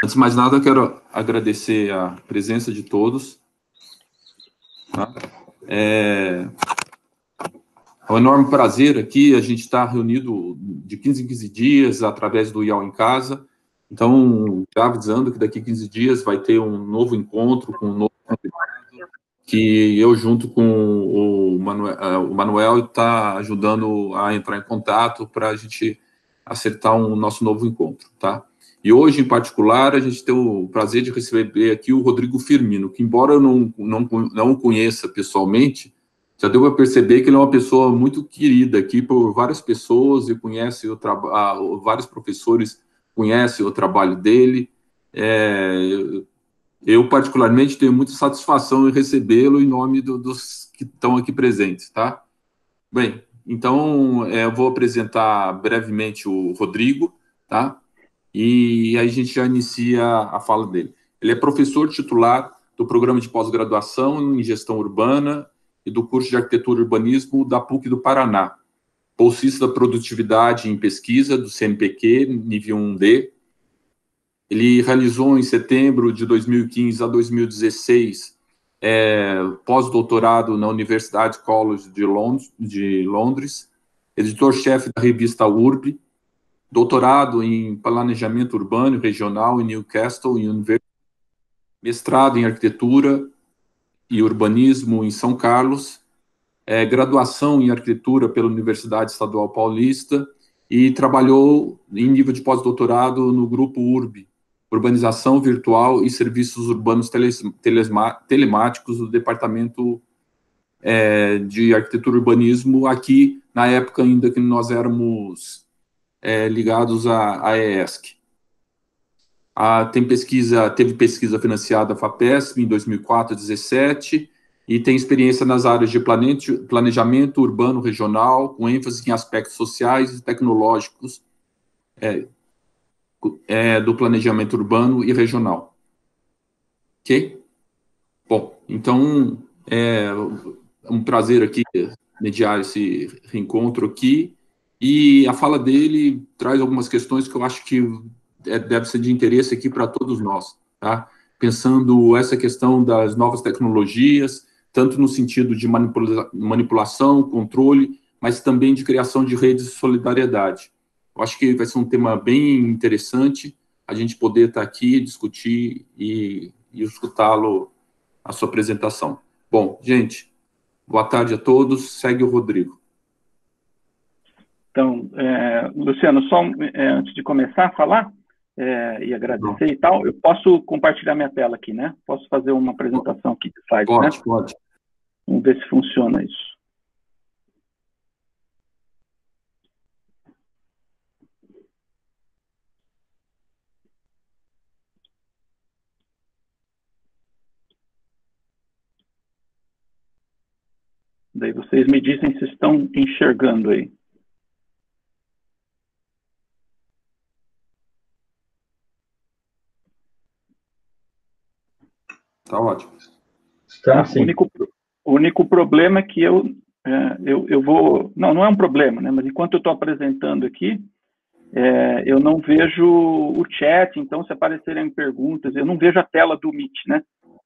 Antes de mais nada, eu quero agradecer a presença de todos. Tá? É um enorme prazer aqui, a gente está reunido de 15 em 15 dias, através do IAL em Casa. Então, já avisando que daqui a 15 dias vai ter um novo encontro com um novo convidado, que eu, junto com o Manuel está ajudando a entrar em contato para a gente acertar um nosso novo encontro, tá? E hoje, em particular, a gente tem o prazer de receber aqui o Rodrigo Firmino, que, embora eu não o conheça pessoalmente, já deu para perceber que ele é uma pessoa muito querida aqui por várias pessoas e conhece vários professores conhecem o trabalho dele. Eu, particularmente, tenho muita satisfação em recebê-lo em nome dos que estão aqui presentes, tá? Bem, então, eu vou apresentar brevemente o Rodrigo, tá? E aí a gente já inicia a fala dele. Ele é professor titular do programa de pós-graduação em gestão urbana e do curso de arquitetura e urbanismo da PUC do Paraná, bolsista da produtividade em pesquisa do CNPq, nível 1D. Ele realizou em setembro de 2015 a 2016 pós-doutorado na Universidade College de Londres, editor-chefe da revista Urb, doutorado em planejamento urbano e regional em Newcastle University, mestrado em arquitetura e urbanismo em São Carlos, graduação em arquitetura pela Universidade Estadual Paulista e trabalhou em nível de pós-doutorado no grupo Urb, Urbanização Virtual e Serviços Urbanos Telemáticos do Departamento de Arquitetura e Urbanismo, aqui, na época ainda que nós éramos ligados à EESC. Teve pesquisa financiada da FAPESP em 2004 a 2017 e tem experiência nas áreas de planejamento urbano regional, com ênfase em aspectos sociais e tecnológicos do planejamento urbano e regional. Ok? Bom, então, é um prazer aqui mediar esse reencontro aqui, e a fala dele traz algumas questões que eu acho que deve ser de interesse aqui para todos nós, tá? Pensando essa questão das novas tecnologias, tanto no sentido de manipulação, controle, mas também de criação de redes de solidariedade. Eu acho que vai ser um tema bem interessante a gente poder estar aqui, discutir e escutá-lo, a sua apresentação. Bom, gente, boa tarde a todos. Segue o Rodrigo. Então, Luciano, só antes de começar a falar e agradecer e tal, eu posso compartilhar minha tela aqui, né? Posso fazer uma apresentação aqui de slides, pode, né? Pode. Vamos ver se funciona isso. Daí vocês me dizem se estão enxergando aí. Tá ótimo. Tá, sim. O único problema é que eu vou... Não é um problema, né? Mas enquanto eu estou apresentando aqui, eu não vejo o chat, então se aparecerem perguntas, eu não vejo a tela do Meet, né?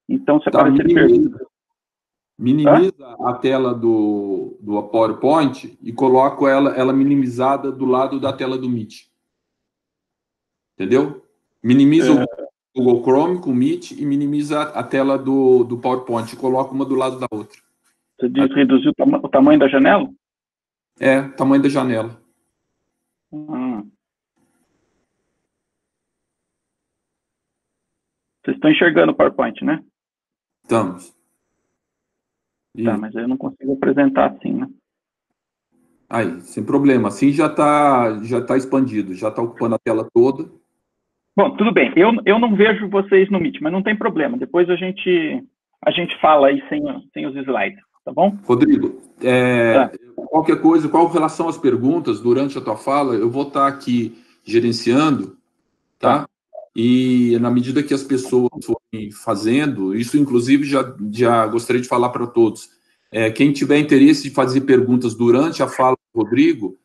Então se aparecerem perguntas... Minimiza a tela do PowerPoint e coloco ela minimizada do lado da tela do Meet. Entendeu? Minimiza o Google Chrome com o Meet e minimiza a tela do PowerPoint e coloca uma do lado da outra. Você diz reduzir o tamanho da janela? Tamanho da janela. Vocês estão enxergando o PowerPoint, né? Estamos. Tá, mas eu não consigo apresentar assim, né? Aí, sem problema. Assim já tá expandido, já está ocupando a tela toda. Bom, tudo bem. Eu não vejo vocês no Meet, mas não tem problema. Depois a gente fala aí sem os slides, tá bom? Rodrigo, qualquer coisa, qual relação às perguntas durante a tua fala, eu vou estar aqui gerenciando, tá? E na medida que as pessoas forem fazendo, isso inclusive já gostaria de falar para todos. Quem tiver interesse de fazer perguntas durante a fala do Rodrigo,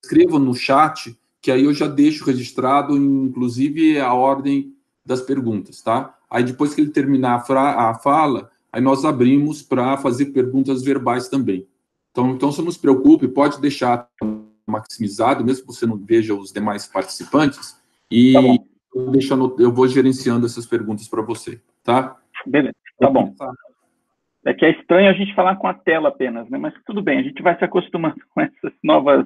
escreva no chat que aí eu já deixo registrado, inclusive, a ordem das perguntas, tá? Aí depois que ele terminar a fala, aí nós abrimos para fazer perguntas verbais também. Então você não se preocupe, pode deixar maximizado, mesmo que você não veja os demais participantes, e eu vou gerenciando essas perguntas para você, tá? Beleza, tá bom. É que é estranho a gente falar com a tela apenas, né? Mas tudo bem, a gente vai se acostumando com essas novas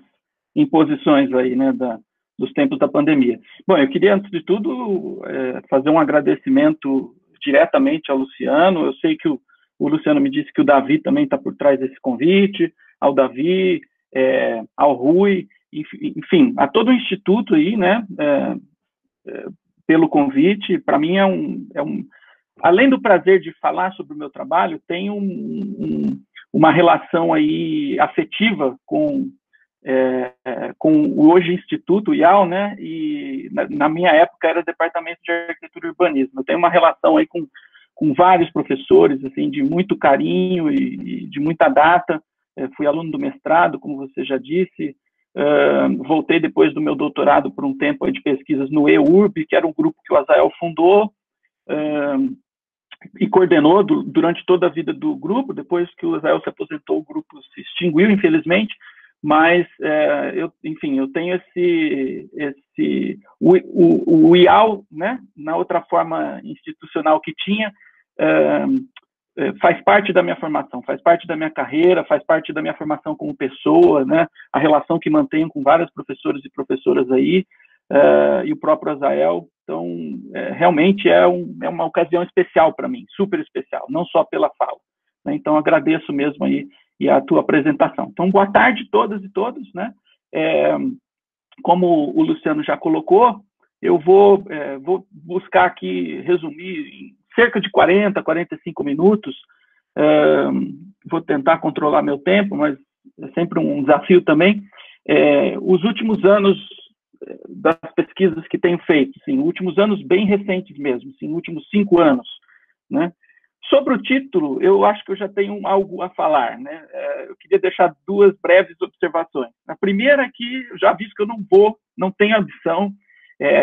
imposições aí, né, dos tempos da pandemia. Bom, eu queria, antes de tudo, fazer um agradecimento diretamente ao Luciano. Eu sei que o Luciano me disse que o Davi também está por trás desse convite, ao Davi, ao Rui, enfim, a todo o Instituto aí, né, pelo convite. Para mim além do prazer de falar sobre o meu trabalho, tem uma relação aí afetiva com o hoje Instituto IAL, né? E na minha época era Departamento de Arquitetura e Urbanismo. Eu tenho uma relação aí com vários professores, assim, de muito carinho e de muita data. Fui aluno do mestrado, como você já disse. Voltei depois do meu doutorado por um tempo aí de pesquisas no EURB, que era um grupo que o Azael fundou e coordenou durante toda a vida do grupo. Depois que o Azael se aposentou, o grupo se extinguiu, infelizmente. Mas, enfim, eu tenho o IAL, né, na outra forma institucional que tinha, faz parte da minha formação, faz parte da minha carreira, faz parte da minha formação como pessoa, né, a relação que mantenho com vários professores e professoras aí, e o próprio Azael. Então, realmente é uma ocasião especial para mim, super especial, não só pela fala, né? Então, agradeço mesmo aí e a tua apresentação. Então, boa tarde todas e todos, né? Como o Luciano já colocou, eu vou buscar aqui resumir em cerca de 40, 45 minutos. Vou tentar controlar meu tempo, mas é sempre um desafio também. Os últimos anos das pesquisas que tenho feito, sim, últimos anos bem recentes mesmo, sim, últimos 5 anos, né? Sobre o título, eu acho que eu já tenho algo a falar, né? Eu queria deixar 2 breves observações. A primeira é que eu já aviso que eu não tenho ambição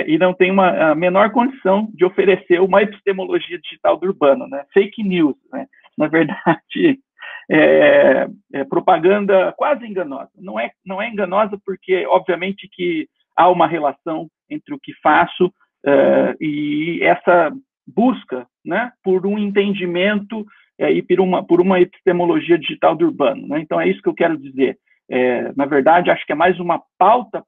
e não tenho a menor condição de oferecer uma epistemologia digital do urbano, né? Fake news, né? Na verdade, propaganda quase enganosa. Não é enganosa porque, obviamente, que há uma relação entre o que faço e essa busca, né, por um entendimento e por uma epistemologia digital do urbano, né? Então é isso que eu quero dizer. Na verdade, acho que é mais uma pauta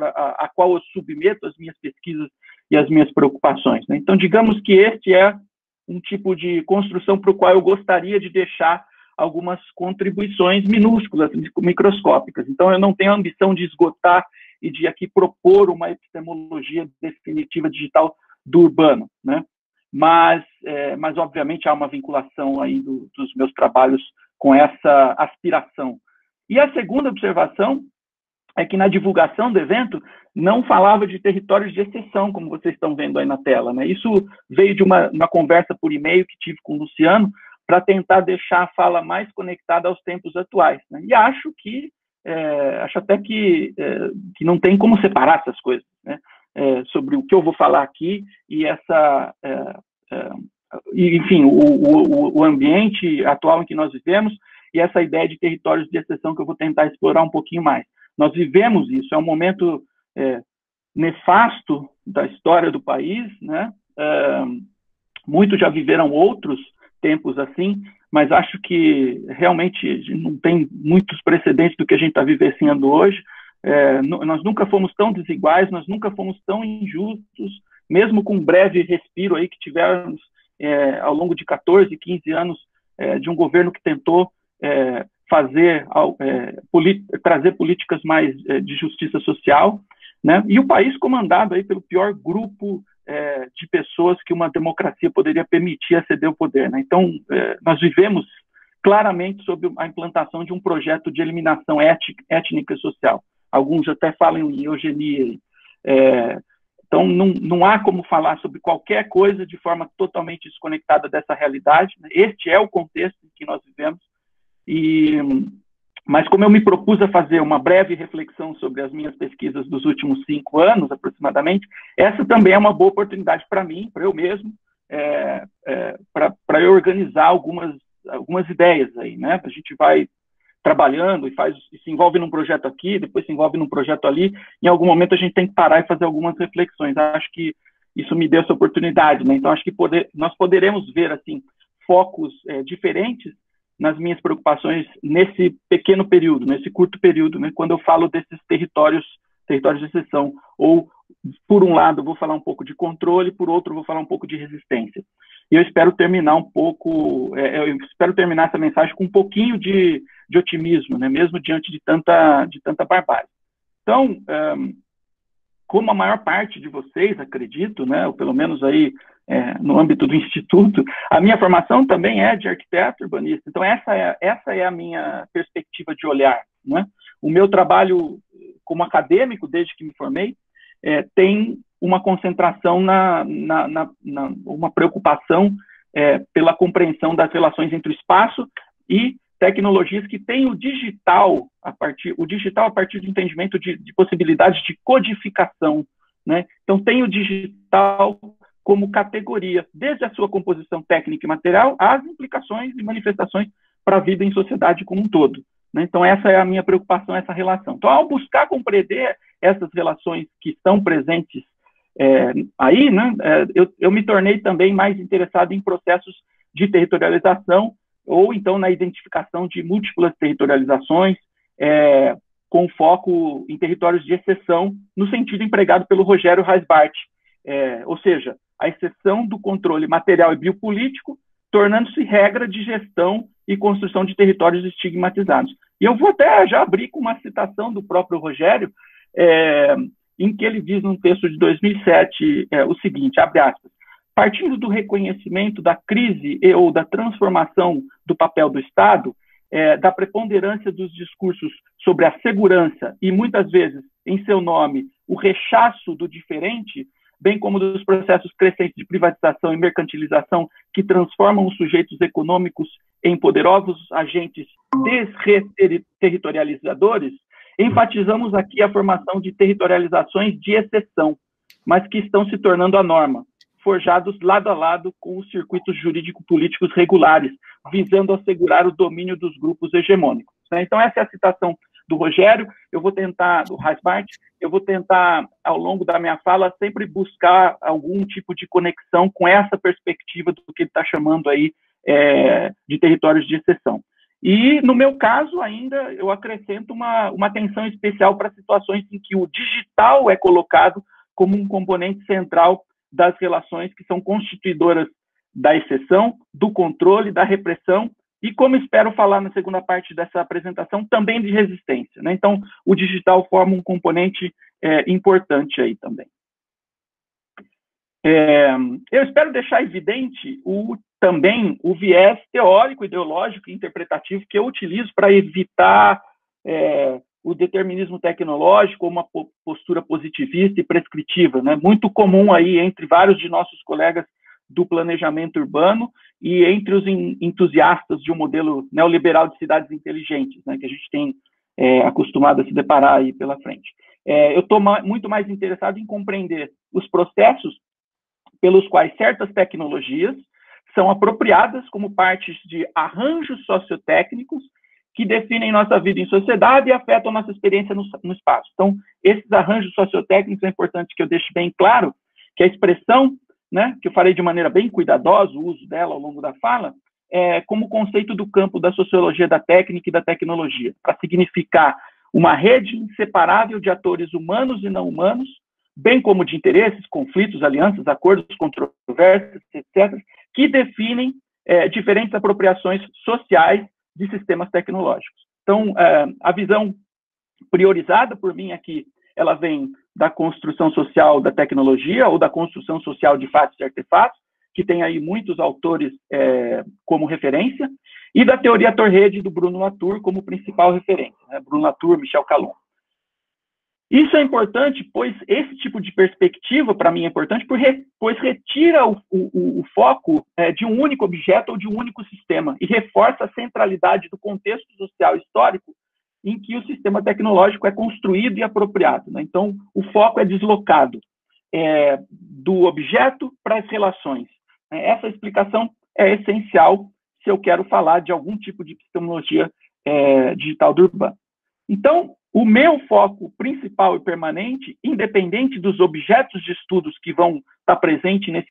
a qual eu submeto as minhas pesquisas e as minhas preocupações, né? Então, digamos que este é um tipo de construção para o qual eu gostaria de deixar algumas contribuições minúsculas, microscópicas. Então, eu não tenho a ambição de esgotar e de aqui propor uma epistemologia definitiva digital do urbano, né? Mas obviamente há uma vinculação aí dos meus trabalhos com essa aspiração. E a segunda observação é que na divulgação do evento não falava de territórios de exceção, como vocês estão vendo aí na tela, né? Isso veio de uma conversa por e-mail que tive com o Luciano para tentar deixar a fala mais conectada aos tempos atuais, né? E acho até que não tem como separar essas coisas, né? Sobre o que eu vou falar aqui e enfim, o ambiente atual em que nós vivemos e essa ideia de territórios de exceção que eu vou tentar explorar um pouquinho mais. Nós vivemos isso, é um momento nefasto da história do país, né? Muitos já viveram outros tempos assim, mas acho que realmente não tem muitos precedentes do que a gente está vivenciando hoje. Nós nunca fomos tão desiguais, nós nunca fomos tão injustos, mesmo com um breve respiro aí que tivemos ao longo de 14, 15 anos de um governo que tentou trazer políticas mais de justiça social, né? E o país comandado aí pelo pior grupo de pessoas que uma democracia poderia permitir aceder ao poder, né? Então, nós vivemos claramente sob a implantação de um projeto de eliminação étnica e social. Alguns até falam em eugenia. Então, não há como falar sobre qualquer coisa de forma totalmente desconectada dessa realidade, né? Este é o contexto em que nós vivemos. E Mas como eu me propus a fazer uma breve reflexão sobre as minhas pesquisas dos últimos 5 anos, aproximadamente, essa também é uma boa oportunidade para mim, para eu mesmo, para eu organizar algumas ideias aí, né? A gente vai trabalhando e se envolve num projeto aqui, depois se envolve num projeto ali, em algum momento a gente tem que parar e fazer algumas reflexões. Acho que isso me deu essa oportunidade, né? Então, acho que nós poderemos ver, assim, focos diferentes nas minhas preocupações nesse pequeno período, nesse curto período, né, quando eu falo desses territórios de exceção. Ou, por um lado, eu vou falar um pouco de controle, por outro, eu vou falar um pouco de resistência. E eu espero terminar eu espero terminar essa mensagem com um pouquinho de otimismo, né, mesmo diante de tanta barbárie. Então, como a maior parte de vocês, acredito, né, ou pelo menos aí no âmbito do Instituto, a minha formação também é de arquiteto urbanista. Então, essa é a minha perspectiva de olhar, né? O meu trabalho como acadêmico, desde que me formei, tem uma concentração uma preocupação pela compreensão das relações entre o espaço e tecnologias que têm o digital a partir do entendimento de possibilidades de codificação, né? Então, tem o digital como categoria, desde a sua composição técnica e material, às implicações e manifestações para a vida em sociedade como um todo, né? Então, essa é a minha preocupação, essa relação. Então, ao buscar compreender essas relações que estão presentes aí, né, eu me tornei também mais interessado em processos de territorialização, ou então na identificação de múltiplas territorializações, com foco em territórios de exceção, no sentido empregado pelo Rogério Reisbart, ou seja, a exceção do controle material e biopolítico, tornando-se regra de gestão e construção de territórios estigmatizados. E eu vou até já abrir com uma citação do próprio Rogério, em que ele diz num texto de 2007 o seguinte, abre aspas: partindo do reconhecimento da crise ou da transformação do papel do Estado, da preponderância dos discursos sobre a segurança e, muitas vezes, em seu nome, o rechaço do diferente, bem como dos processos crescentes de privatização e mercantilização que transformam os sujeitos econômicos em poderosos agentes desreterritorializadores, enfatizamos aqui a formação de territorializações de exceção, mas que estão se tornando a norma, forjados lado a lado com os circuitos jurídico-políticos regulares, visando assegurar o domínio dos grupos hegemônicos. Então, essa é a citação do Rogério. Do Reisbart, eu vou tentar, ao longo da minha fala, sempre buscar algum tipo de conexão com essa perspectiva do que ele está chamando aí de territórios de exceção. E, no meu caso, ainda, eu acrescento uma atenção especial para situações em que o digital é colocado como um componente central das relações que são constituidoras da exceção, do controle, da repressão e, como espero falar na segunda parte dessa apresentação, também de resistência, né? Então, o digital forma um componente importante aí também. Eu espero deixar evidente também o viés teórico, ideológico e interpretativo que eu utilizo para evitar o determinismo tecnológico, uma postura positivista e prescritiva, né? Muito comum aí entre vários de nossos colegas do planejamento urbano e entre os entusiastas de um modelo neoliberal de cidades inteligentes, né, que a gente tem acostumado a se deparar aí pela frente. Eu estou muito mais interessado em compreender os processos pelos quais certas tecnologias são apropriadas como partes de arranjos sociotécnicos que definem nossa vida em sociedade e afetam nossa experiência no espaço. Então, esses arranjos sociotécnicos é importante que eu deixe bem claro que a expressão, né, que eu farei de maneira bem cuidadosa, o uso dela ao longo da fala, como conceito do campo da sociologia da técnica e da tecnologia, para significar uma rede inseparável de atores humanos e não humanos, bem como de interesses, conflitos, alianças, acordos, controvérsias, etc., que definem diferentes apropriações sociais de sistemas tecnológicos. Então, a visão priorizada por mim aqui, ela vem da construção social da tecnologia ou da construção social de fatos e artefatos, que tem aí muitos autores como referência, e da teoria Torrede do Bruno Latour como principal referência, né? Bruno Latour, Michel Calon. Isso é importante, pois esse tipo de perspectiva, para mim, é importante, pois retira o foco de um único objeto ou de um único sistema e reforça a centralidade do contexto social histórico em que o sistema tecnológico é construído e apropriado, né? Então, o foco é deslocado do objeto para as relações. Essa explicação é essencial se eu quero falar de algum tipo de epistemologia digital do urbano. Então, o meu foco principal e permanente, independente dos objetos de estudos que vão estar presentes nesse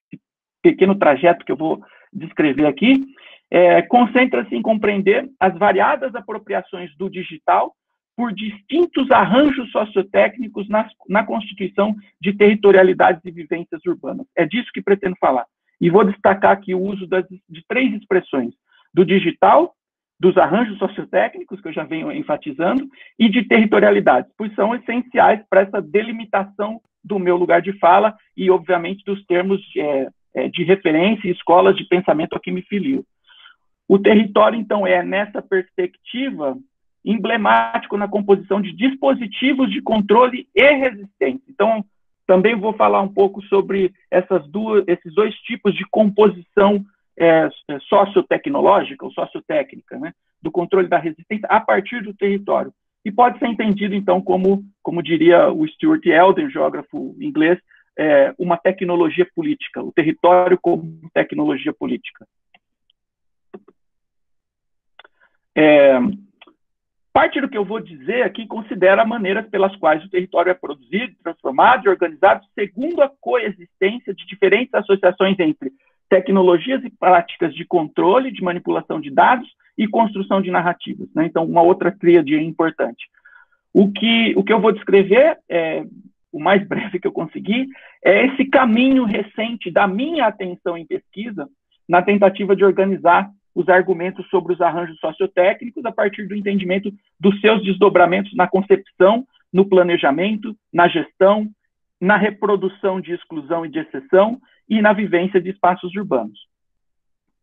pequeno trajeto que eu vou descrever aqui, concentra-se em compreender as variadas apropriações do digital por distintos arranjos sociotécnicos na constituição de territorialidades e vivências urbanas. É disso que pretendo falar. E vou destacar aqui o uso de 3 expressões: do digital, dos arranjos sociotécnicos, que eu já venho enfatizando, e de territorialidades, pois são essenciais para essa delimitação do meu lugar de fala e, obviamente, dos termos de referência e escolas de pensamento a que me filio. O território, então, nessa perspectiva, emblemático na composição de dispositivos de controle e resistência. Então, também vou falar um pouco sobre esses 2 tipos de composição sociotecnológica ou sociotécnica, né, do controle da resistência a partir do território. E pode ser entendido, então, como diria o Stuart Eldon, geógrafo inglês, uma tecnologia política, o território como tecnologia política. Parte do que eu vou dizer aqui considera maneiras pelas quais o território é produzido, transformado e organizado segundo a coexistência de diferentes associações entre tecnologias e práticas de controle, de manipulação de dados e construção de narrativas, né? Então, uma outra tríade importante. O que eu vou descrever, o mais breve que eu conseguir, é esse caminho recente da minha atenção em pesquisa na tentativa de organizar os argumentos sobre os arranjos sociotécnicos a partir do entendimento dos seus desdobramentos na concepção, no planejamento, na gestão, na reprodução de exclusão e de exceção e na vivência de espaços urbanos,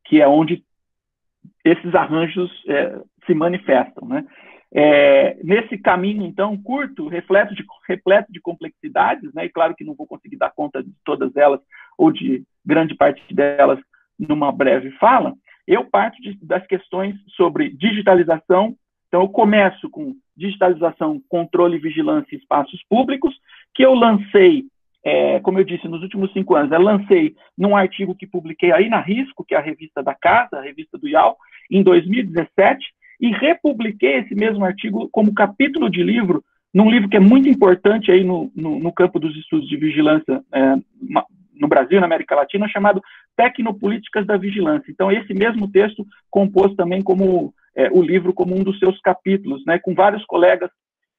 que é onde esses arranjos se manifestam, né? Nesse caminho, então, curto, repleto de complexidades, né? E claro que não vou conseguir dar conta de todas elas ou de grande parte delas numa breve fala, eu parto das questões sobre digitalização. Então, eu começo com digitalização, controle e vigilância em espaços públicos, que eu lancei, como eu disse, nos últimos 5 anos, eu lancei num artigo que publiquei aí na Risco, que é a revista da Casa, a revista do IAL, em 2017, e republiquei esse mesmo artigo como capítulo de livro, num livro que é muito importante aí no campo dos estudos de vigilância no Brasil, na América Latina, chamado Tecnopolíticas da Vigilância. Então, esse mesmo texto compôs também como o livro como um dos seus capítulos, né, com vários colegas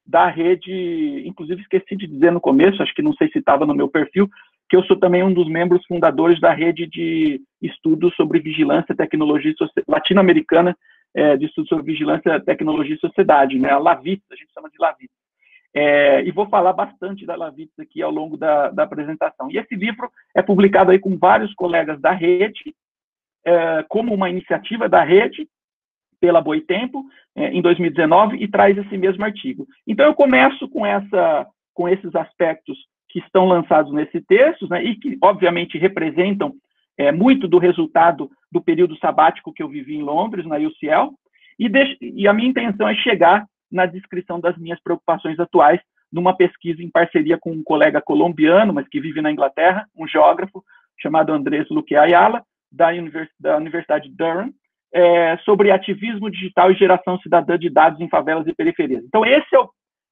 da rede, inclusive esqueci de dizer no começo, acho que não sei se estava no meu perfil, que eu sou também um dos membros fundadores da rede de estudos sobre vigilância, tecnologia latino-americana, de estudos sobre vigilância, tecnologia e sociedade, né, a LAVITS, a gente chama de LAVITS. E vou falar bastante da LAVITS aqui ao longo da apresentação. E esse livro é publicado aí com vários colegas da rede, como uma iniciativa da rede, pela Boitempo, em 2019, e traz esse mesmo artigo. Então, eu começo com esses aspectos que estão lançados nesse texto, né, e que, obviamente, representam muito do resultado do período sabático que eu vivi em Londres, na UCL, e a minha intenção é chegar na descrição das minhas preocupações atuais, numa pesquisa em parceria com um colega colombiano, mas que vive na Inglaterra, um geógrafo chamado Andrés Luque Ayala, da Universidade de Durham, sobre ativismo digital e geração cidadã de dados em favelas e periferias. Então, esse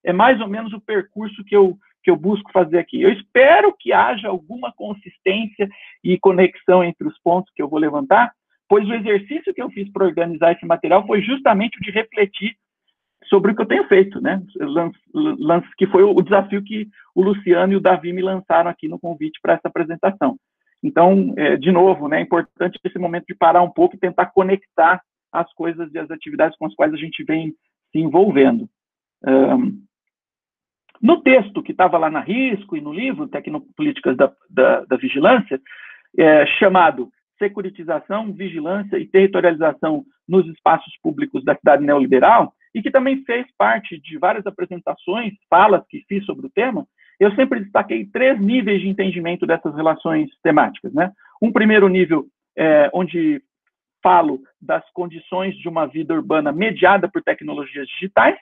é mais ou menos o percurso que eu busco fazer aqui. Eu espero que haja alguma consistência e conexão entre os pontos que eu vou levantar, pois o exercício que eu fiz para organizar esse material foi justamente o de refletir sobre o que eu tenho feito, né? Que foi o desafio que o Luciano e o Davi me lançaram aqui no convite para essa apresentação. Então, de novo, né, é importante esse momento de parar um pouco e tentar conectar as coisas e as atividades com as quais a gente vem se envolvendo. No texto que estava lá na Risco e no livro Tecnopolíticas da Vigilância, chamado Securitização, Vigilância e Territorialização nos Espaços Públicos da Cidade Neoliberal, e que também fez parte de várias apresentações, falas que fiz sobre o tema, eu sempre destaquei 3 níveis de entendimento dessas relações temáticas, né? Um primeiro nível, onde falo das condições de uma vida urbana mediada por tecnologias digitais.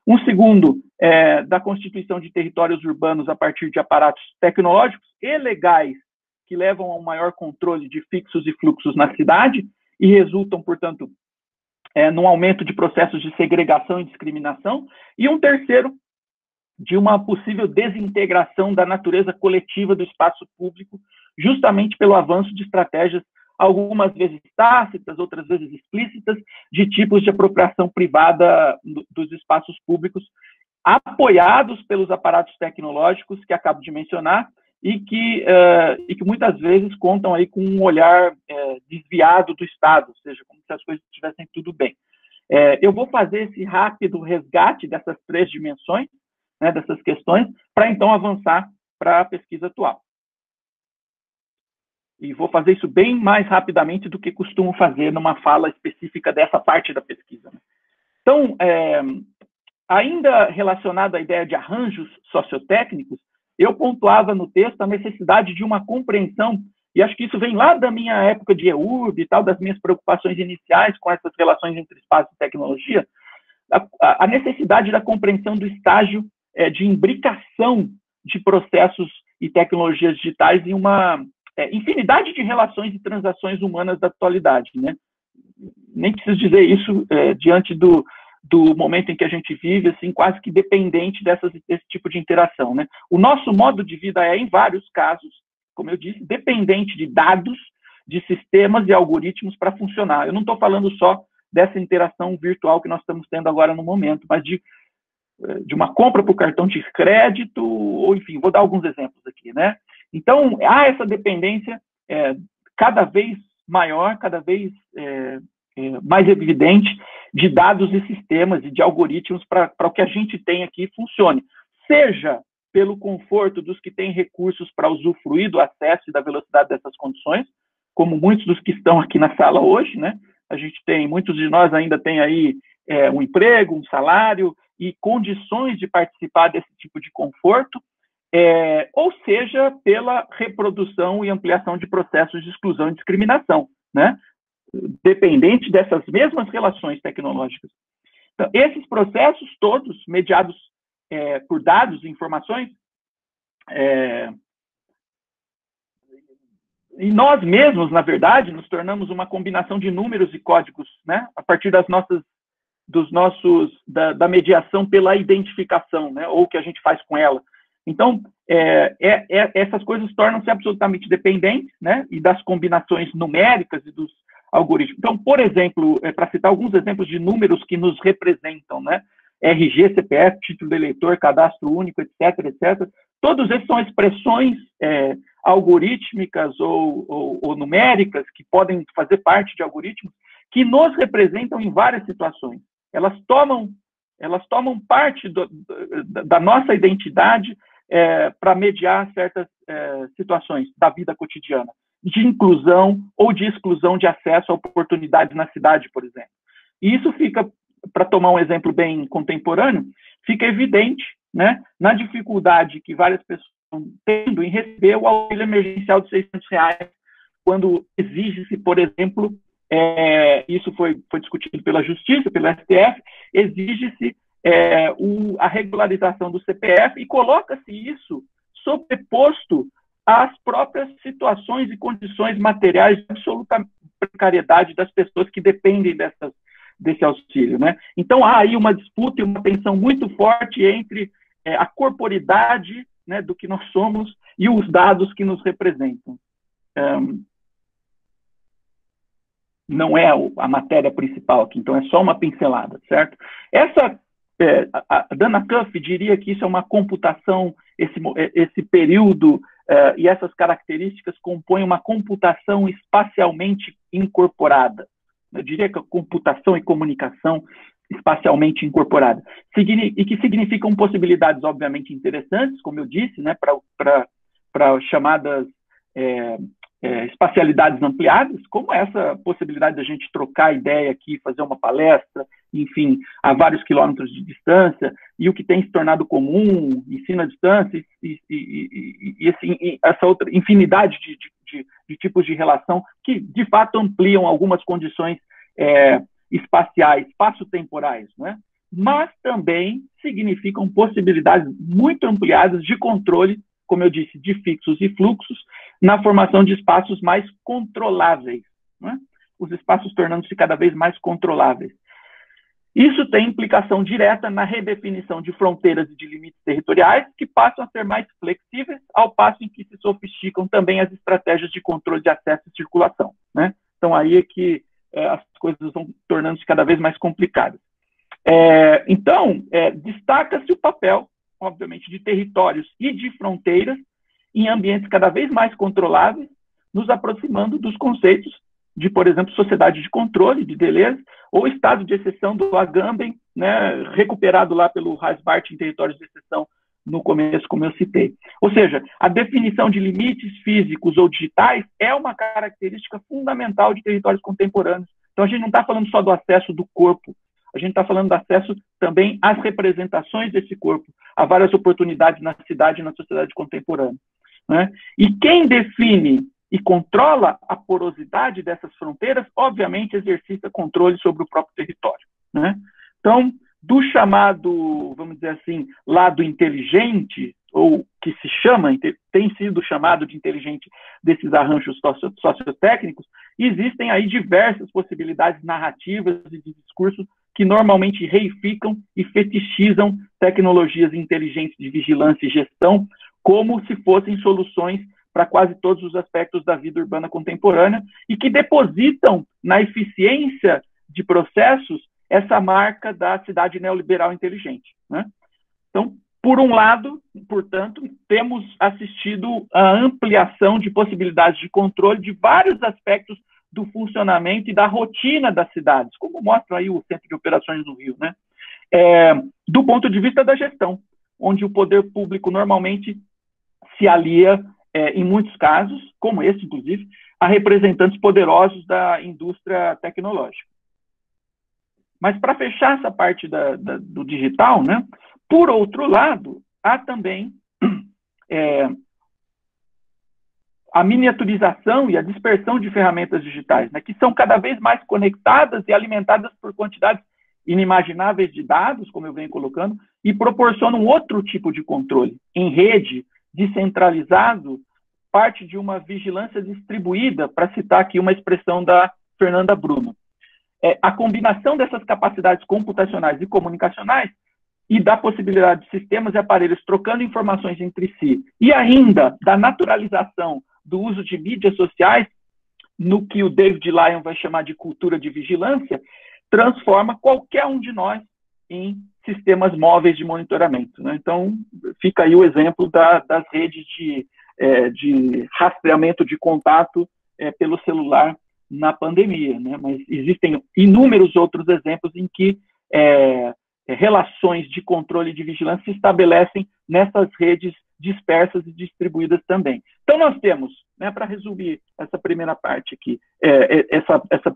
Um segundo, da constituição de territórios urbanos a partir de aparatos tecnológicos e legais que levam a um maior controle de fluxos e fluxos na cidade e resultam, portanto, num aumento de processos de segregação e discriminação. E um terceiro, de uma possível desintegração da natureza coletiva do espaço público, justamente pelo avanço de estratégias, algumas vezes tácitas, outras vezes explícitas, de tipos de apropriação privada dos espaços públicos, apoiados pelos aparatos tecnológicos que acabo de mencionar, e que muitas vezes contam aí com um olhar desviado do Estado, ou seja, como se as coisas estivessem tudo bem. Eu vou fazer esse rápido resgate dessas três dimensões, né, dessas questões, para então avançar para a pesquisa atual. E vou fazer isso bem mais rapidamente do que costumo fazer numa fala específica dessa parte da pesquisa. Então, ainda relacionado à ideia de arranjos sociotécnicos, eu pontuava no texto a necessidade de uma compreensão, e acho que isso vem lá da minha época de EURB e tal, das minhas preocupações iniciais com essas relações entre espaço e tecnologia, a necessidade da compreensão do estágio de imbricação de processos e tecnologias digitais em uma infinidade de relações e transações humanas da atualidade, né? Nem preciso dizer isso diante do momento em que a gente vive, assim, quase que dependente desse tipo de interação, né? O nosso modo de vida em vários casos, como eu disse, dependente de dados, de sistemas e algoritmos para funcionar. Eu não estou falando só dessa interação virtual que nós estamos tendo agora no momento, mas de uma compra por cartão de crédito, ou enfim, vou dar alguns exemplos aqui, né? Então, há essa dependência cada vez maior, cada vez mais evidente de dados e sistemas e de algoritmos para o que a gente tem aqui funcione. Seja pelo conforto dos que têm recursos para usufruir do acesso e da velocidade dessas condições, como muitos dos que estão aqui na sala hoje, né? A gente tem, muitos de nós ainda têm aí um emprego, um salário e condições de participar desse tipo de conforto, ou seja, pela reprodução e ampliação de processos de exclusão e discriminação, né? Dependente dessas mesmas relações tecnológicas. Então, esses processos todos, mediados por dados e informações, e nós mesmos, na verdade, nos tornamos uma combinação de números e códigos, né? A partir da mediação pela identificação, né? Ou o que a gente faz com ela. Então, essas coisas tornam-se absolutamente dependentes, né? E das combinações numéricas e dos algoritmos. Então, por exemplo, para citar alguns exemplos de números que nos representam, né? RG, CPF, título de eleitor, cadastro único, etc., etc. Todos esses são expressões algorítmicas ou numéricas que podem fazer parte de algoritmos que nos representam em várias situações. Elas tomam parte da nossa identidade para mediar certas situações da vida cotidiana, de inclusão ou de exclusão de acesso a oportunidades na cidade, por exemplo. E isso fica, para tomar um exemplo bem contemporâneo, fica evidente, né, na dificuldade que várias pessoas estão tendo em receber o auxílio emergencial de R$600, quando exige-se, por exemplo, isso foi discutido pela Justiça, pelo STF, exige-se a regularização do CPF e coloca-se isso sobreposto às próprias situações e condições materiais de absoluta precariedade das pessoas que dependem desse auxílio, né? Então, há aí uma disputa e uma tensão muito forte entre a corporidade, né, do que nós somos e os dados que nos representam. Não é a matéria principal aqui, então é só uma pincelada, certo? A Dana Cuff diria que isso é uma computação, esse período e essas características compõem uma computação espacialmente incorporada. Eu diria que a computação e comunicação espacialmente incorporada, e que significam possibilidades, obviamente, interessantes, como eu disse, né, para chamadas espacialidades ampliadas, como essa possibilidade de a gente trocar ideia aqui, fazer uma palestra, enfim, a vários quilômetros de distância, e o que tem se tornado comum, ensino à distância, e essa outra infinidade de tipos de relação que, de fato, ampliam algumas condições espaciais, espaço-temporais, né? mas também significam possibilidades muito ampliadas de controle, como eu disse, de fixos e fluxos, na formação de espaços mais controláveis, né? Os espaços tornando-se cada vez mais controláveis. Isso tem implicação direta na redefinição de fronteiras e de limites territoriais, que passam a ser mais flexíveis, ao passo em que se sofisticam também as estratégias de controle de acesso e circulação, né? Então, aí é que as coisas vão tornando-se cada vez mais complicadas. Então, destaca-se o papel, obviamente, de territórios e de fronteiras em ambientes cada vez mais controláveis, nos aproximando dos conceitos de, por exemplo, sociedade de controle, de Deleuze, ou estado de exceção do Agamben, né, recuperado lá pelo Haas-Bart em territórios de exceção no começo, como eu citei. Ou seja, a definição de limites físicos ou digitais é uma característica fundamental de territórios contemporâneos. Então, a gente não está falando só do acesso do corpo, a gente está falando do acesso também às representações desse corpo, a várias oportunidades na cidade e na sociedade contemporânea, né? E quem define e controla a porosidade dessas fronteiras, obviamente, exercita controle sobre o próprio território, né? Então, do chamado, vamos dizer assim, lado inteligente, ou que se chama, tem sido chamado de inteligente desses arranjos sociotécnicos, existem aí diversas possibilidades narrativas e de discurso que normalmente reificam e fetichizam tecnologias inteligentes de vigilância e gestão como se fossem soluções para quase todos os aspectos da vida urbana contemporânea e que depositam na eficiência de processos essa marca da cidade neoliberal inteligente, né? Então, por um lado, portanto, temos assistido à ampliação de possibilidades de controle de vários aspectos do funcionamento e da rotina das cidades, como mostra aí o Centro de Operações do Rio, né? Do ponto de vista da gestão, onde o poder público normalmente se alia, em muitos casos, como esse, inclusive, a representantes poderosos da indústria tecnológica. Mas, para fechar essa parte do digital, né, por outro lado, há também a miniaturização e a dispersão de ferramentas digitais, né, que são cada vez mais conectadas e alimentadas por quantidades inimagináveis de dados, como eu venho colocando, e proporcionam outro tipo de controle, em rede, descentralizado, parte de uma vigilância distribuída, para citar aqui uma expressão da Fernanda Bruno. A combinação dessas capacidades computacionais e comunicacionais e da possibilidade de sistemas e aparelhos trocando informações entre si, e ainda da naturalização do uso de mídias sociais, no que o David Lyon vai chamar de cultura de vigilância, transforma qualquer um de nós em sistemas móveis de monitoramento, né? Então, fica aí o exemplo das redes de rastreamento de contato pelo celular na pandemia, né? Mas existem inúmeros outros exemplos em que relações de controle e de vigilância se estabelecem nessas redes dispersas e distribuídas também. Então, nós temos, né, para resumir essa primeira parte aqui, essa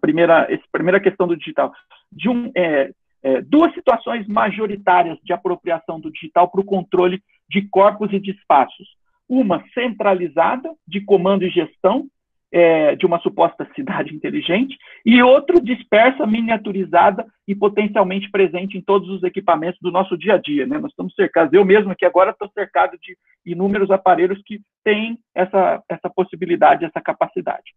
primeira questão do digital, duas situações majoritárias de apropriação do digital para o controle de corpos e de espaços. Uma centralizada, de comando e gestão, de uma suposta cidade inteligente, e outra dispersa, miniaturizada e potencialmente presente em todos os equipamentos do nosso dia a dia, né? Nós estamos cercados, eu mesmo aqui agora estou cercado de inúmeros aparelhos que têm essa possibilidade, essa capacidade.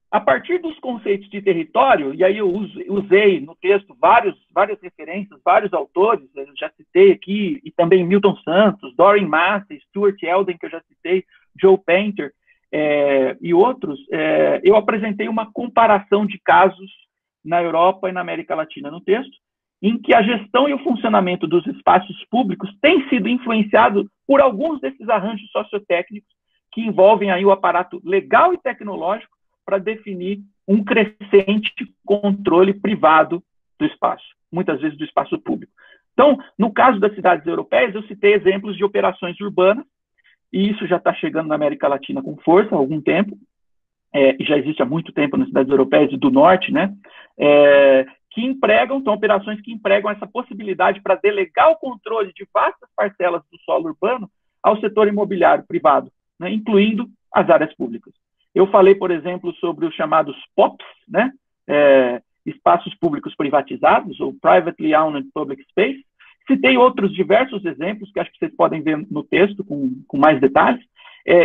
A partir dos conceitos de território, e aí eu usei no texto várias referências, vários autores, eu já citei aqui, e também Milton Santos, Doreen Massey, Stuart Elden, que eu já citei, Joe Painter, e outros, eu apresentei uma comparação de casos na Europa e na América Latina no texto, em que a gestão e o funcionamento dos espaços públicos tem sido influenciado por alguns desses arranjos sociotécnicos que envolvem aí o aparato legal e tecnológico para definir um crescente controle privado do espaço, muitas vezes do espaço público. Então, no caso das cidades europeias, eu citei exemplos de operações urbanas, e isso já está chegando na América Latina com força há algum tempo, e já existe há muito tempo nas cidades europeias e do norte, né, são operações que empregam essa possibilidade para delegar o controle de vastas parcelas do solo urbano ao setor imobiliário privado, né, incluindo as áreas públicas. Eu falei, por exemplo, sobre os chamados POPs, né, espaços públicos privatizados, ou privately owned public space. Citei outros diversos exemplos, que acho que vocês podem ver no texto com mais detalhes,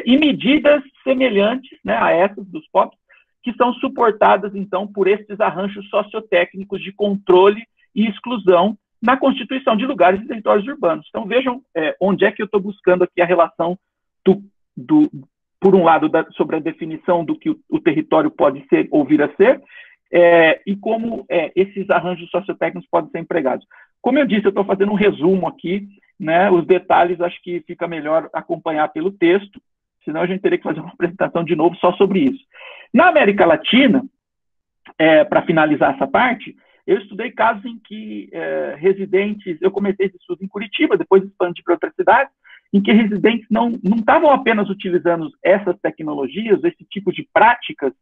e medidas semelhantes, né, a essas dos POPs, que são suportadas, então, por esses arranjos sociotécnicos de controle e exclusão na constituição de lugares e territórios urbanos. Então, vejam onde é que eu estou buscando aqui a relação por um lado, sobre a definição do que o território pode ser ou vir a ser, e como esses arranjos sociotécnicos podem ser empregados. Como eu disse, eu estou fazendo um resumo aqui, né, os detalhes acho que fica melhor acompanhar pelo texto, senão a gente teria que fazer uma apresentação de novo só sobre isso. Na América Latina, para finalizar essa parte, eu estudei casos em que residentes, eu comecei esse estudo em Curitiba, depois expandi para outras cidades, em que residentes não estavam apenas utilizando essas tecnologias, esse tipo de práticas,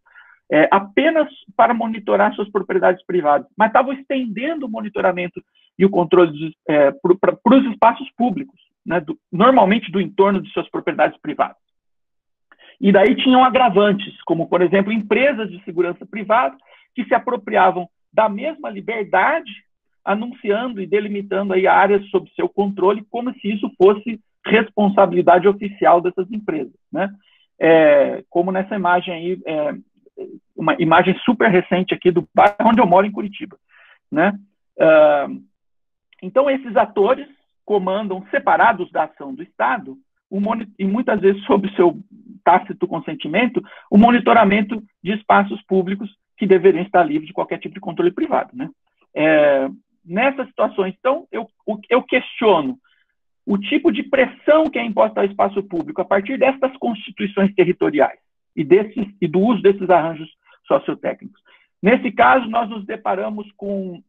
apenas para monitorar suas propriedades privadas, mas estavam estendendo o monitoramento e o controle para os espaços públicos, né, normalmente do entorno de suas propriedades privadas. E daí tinham agravantes, como, por exemplo, empresas de segurança privada que se apropriavam da mesma liberdade, anunciando e delimitando aí áreas sob seu controle, como se isso fosse responsabilidade oficial dessas empresas, né? Como nessa imagem aí, uma imagem super recente aqui do bairro onde eu moro, em Curitiba, né? Então, esses atores comandam, separados da ação do Estado, e muitas vezes sob seu tácito consentimento, o monitoramento de espaços públicos que deveriam estar livres de qualquer tipo de controle privado, né? Nessas situações, então, eu questiono o tipo de pressão que é imposta ao espaço público a partir dessas constituições territoriais e do uso desses arranjos sociotécnicos. Nesse caso, nós nos deparamos com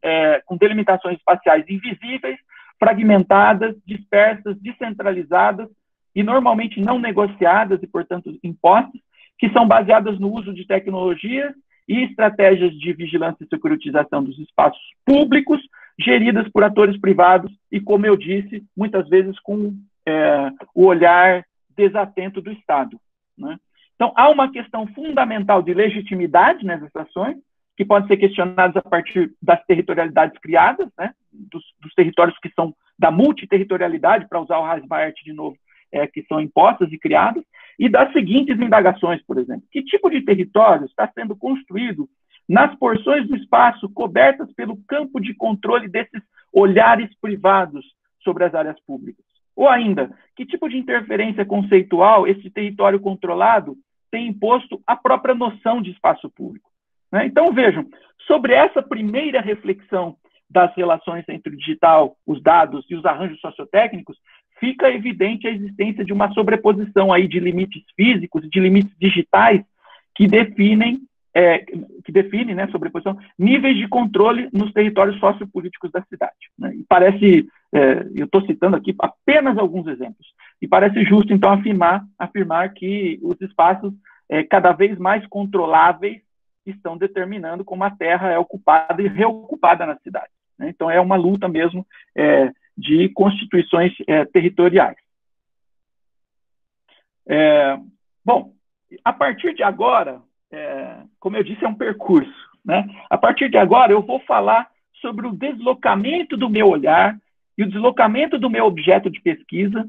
delimitações espaciais invisíveis, fragmentadas, dispersas, descentralizadas e normalmente não negociadas e, portanto, impostas, que são baseadas no uso de tecnologias e estratégias de vigilância e securitização dos espaços públicos, geridas por atores privados e, como eu disse, muitas vezes com o olhar desatento do Estado, né? Então, há uma questão fundamental de legitimidade nessas ações, que podem ser questionadas a partir das territorialidades criadas, né, dos territórios que são da multiterritorialidade, para usar o Hasbart de novo, que são impostas e criadas, e das seguintes indagações, por exemplo. Que tipo de território está sendo construído nas porções do espaço cobertas pelo campo de controle desses olhares privados sobre as áreas públicas? Ou ainda, que tipo de interferência conceitual esse território controlado tem imposto à própria noção de espaço público, né? Então, vejam, sobre essa primeira reflexão das relações entre o digital, os dados e os arranjos sociotécnicos, fica evidente a existência de uma sobreposição aí de limites físicos e de limites digitais que definem, né, sobreposição, níveis de controle nos territórios sociopolíticos da cidade, né? E parece, eu estou citando aqui apenas alguns exemplos, e parece justo, então, afirmar que os espaços cada vez mais controláveis estão determinando como a terra é ocupada e reocupada na cidade, né? Então, é uma luta mesmo de constituições territoriais. Bom, a partir de agora, como eu disse, é um percurso, né? A partir de agora, eu vou falar sobre o deslocamento do meu olhar e o deslocamento do meu objeto de pesquisa,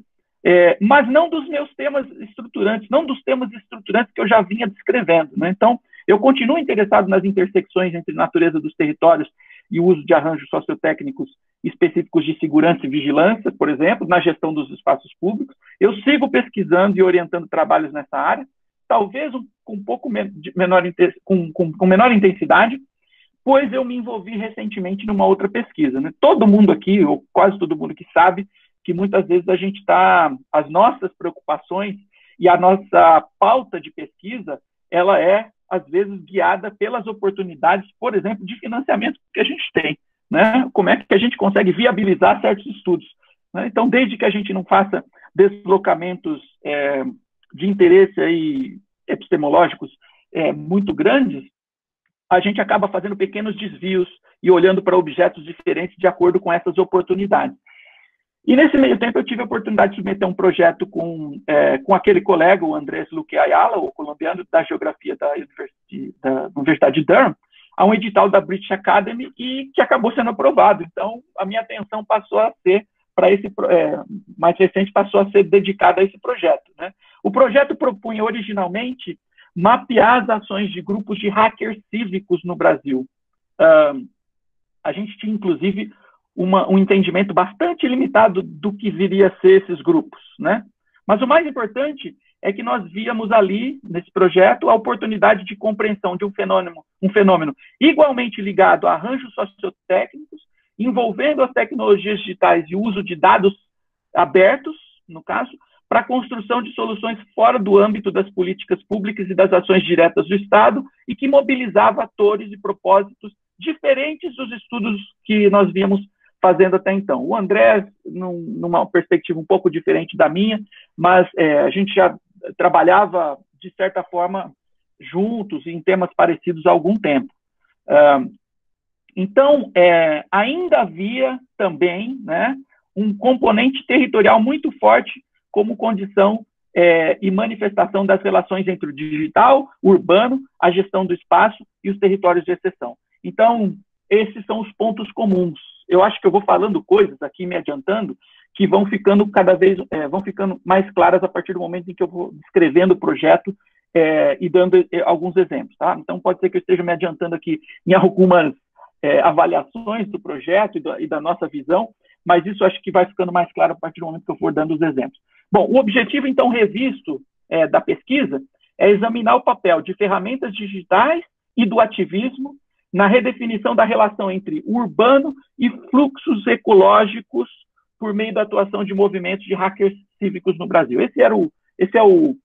mas não dos meus temas estruturantes, não dos temas estruturantes que eu já vinha descrevendo, né? Então, eu continuo interessado nas intersecções entre natureza dos territórios e o uso de arranjos sociotécnicos específicos de segurança e vigilância, por exemplo, na gestão dos espaços públicos. Eu sigo pesquisando e orientando trabalhos nessa área, talvez com um pouco com menor intensidade, pois eu me envolvi recentemente numa outra pesquisa, né? Todo mundo aqui, ou quase todo mundo aqui, sabe que muitas vezes a gente as nossas preocupações e a nossa pauta de pesquisa, ela é, às vezes, guiada pelas oportunidades, por exemplo, de financiamento que a gente tem, né? Como é que a gente consegue viabilizar certos estudos, né? Então, desde que a gente não faça deslocamentos de interesse aí, epistemológicos muito grandes, a gente acaba fazendo pequenos desvios e olhando para objetos diferentes de acordo com essas oportunidades. E nesse meio tempo eu tive a oportunidade de submeter um projeto com aquele colega, o Andrés Luque Ayala, o colombiano da geografia da Universidade de Durham, a um edital da British Academy e que acabou sendo aprovado. Então, a minha atenção passou a ser, para esse mais recente, passou a ser dedicada a esse projeto, né? O projeto propunha originalmente mapear as ações de grupos de hackers cívicos no Brasil. A gente tinha, inclusive, um entendimento bastante limitado do que viria a ser esses grupos, né? Mas o mais importante é que nós víamos ali, nesse projeto, a oportunidade de compreensão de um fenômeno igualmente ligado a arranjos sociotécnicos, envolvendo as tecnologias digitais e o uso de dados abertos, no caso, para a construção de soluções fora do âmbito das políticas públicas e das ações diretas do Estado, e que mobilizava atores e propósitos diferentes dos estudos que nós víamos fazendo até então. O André, numa perspectiva um pouco diferente da minha, mas a gente já trabalhava, de certa forma, juntos, em temas parecidos há algum tempo. Então, ainda havia também, né, um componente territorial muito forte como condição e manifestação das relações entre o digital, o urbano, a gestão do espaço e os territórios de exceção. Então, esses são os pontos comuns. Eu acho que eu vou falando coisas aqui, me adiantando, que vão ficando vão ficando mais claras a partir do momento em que eu vou descrevendo o projeto e dando alguns exemplos, tá? Então, pode ser que eu esteja me adiantando aqui em algumas avaliações do projeto e da nossa visão, mas isso acho que vai ficando mais claro a partir do momento que eu for dando os exemplos. Bom, o objetivo, então, revisto da pesquisa é examinar o papel de ferramentas digitais e do ativismo na redefinição da relação entre o urbano e fluxos ecológicos por meio da atuação de movimentos de hackers cívicos no Brasil. Esse é o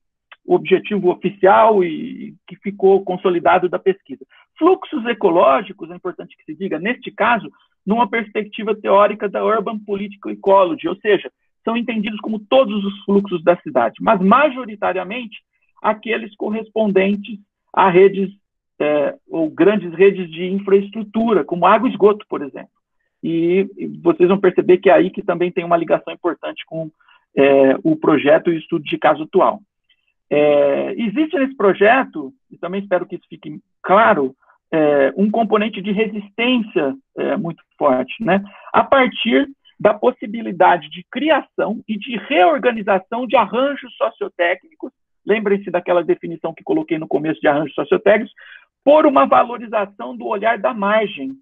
objetivo oficial e que ficou consolidado da pesquisa. Fluxos ecológicos, é importante que se diga, neste caso, numa perspectiva teórica da Urban Political Ecology, ou seja, são entendidos como todos os fluxos da cidade, mas majoritariamente aqueles correspondentes a redes ou grandes redes de infraestrutura, como água e esgoto, por exemplo. E vocês vão perceber que é aí que também tem uma ligação importante com o projeto e o estudo de caso atual. Existe nesse projeto, e também espero que isso fique claro, um componente de resistência muito forte, né? A partir da possibilidade de criação e de reorganização de arranjos sociotécnicos, lembrem-se daquela definição que coloquei no começo de arranjos sociotécnicos, por uma valorização do olhar da margem.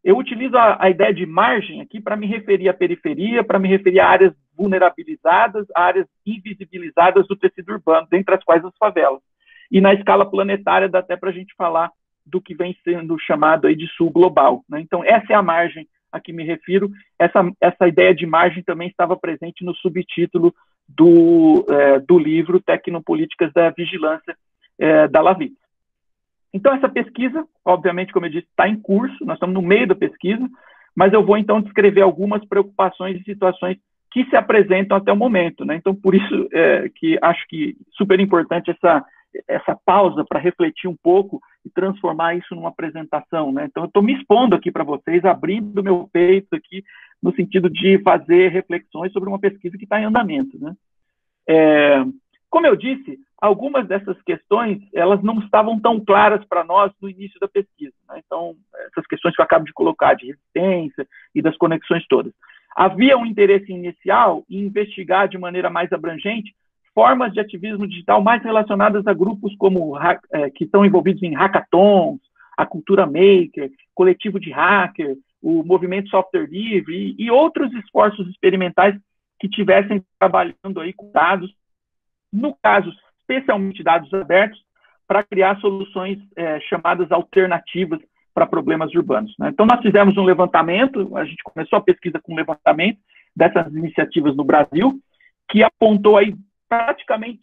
Eu utilizo a ideia de margem aqui para me referir à periferia, para me referir a áreas vulnerabilizadas, a áreas invisibilizadas do tecido urbano, dentre as quais as favelas. E na escala planetária dá até para a gente falar do que vem sendo chamado aí de sul global, né? Então, essa é a margem a que me refiro. Essa ideia de margem também estava presente no subtítulo do livro Tecnopolíticas da Vigilância, da Lavitz. Então, essa pesquisa, obviamente, como eu disse, está em curso, nós estamos no meio da pesquisa, mas eu vou, então, descrever algumas preocupações e situações que se apresentam até o momento, né? Então, por isso que acho que super importante essa pausa para refletir um pouco e transformar isso numa apresentação, né? Então, eu estou me expondo aqui para vocês, abrindo o meu peito aqui, no sentido de fazer reflexões sobre uma pesquisa que está em andamento, né? Como eu disse, algumas dessas questões, elas não estavam tão claras para nós no início da pesquisa, né? Então, essas questões que eu acabo de colocar, de resistência e das conexões todas. Havia um interesse inicial em investigar de maneira mais abrangente formas de ativismo digital mais relacionadas a grupos como que estão envolvidos em hackathons, a cultura maker, coletivo de hacker, o movimento software livre e outros esforços experimentais que estivessem trabalhando aí com dados, no caso, especialmente dados abertos, para criar soluções chamadas alternativas para problemas urbanos, né? Então, nós fizemos um levantamento, a gente começou a pesquisa com um levantamento dessas iniciativas no Brasil, que apontou aí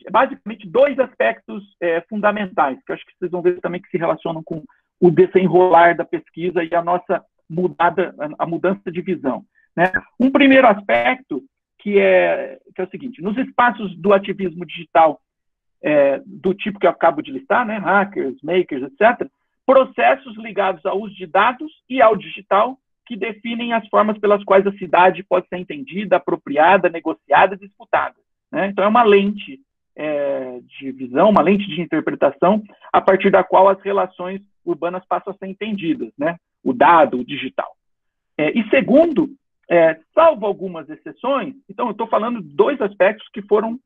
basicamente dois aspectos fundamentais, que eu acho que vocês vão ver também que se relacionam com o desenrolar da pesquisa e a mudança de visão, né? Um primeiro aspecto que é o seguinte: nos espaços do ativismo digital do tipo que eu acabo de listar, né, hackers, makers, etc., processos ligados ao uso de dados e ao digital que definem as formas pelas quais a cidade pode ser entendida, apropriada, negociada, disputada, né? Então, é uma lente de visão, uma lente de interpretação, a partir da qual as relações urbanas passam a ser entendidas, né? O dado, o digital. E segundo, salvo algumas exceções, então eu estou falando de dois aspectos que foram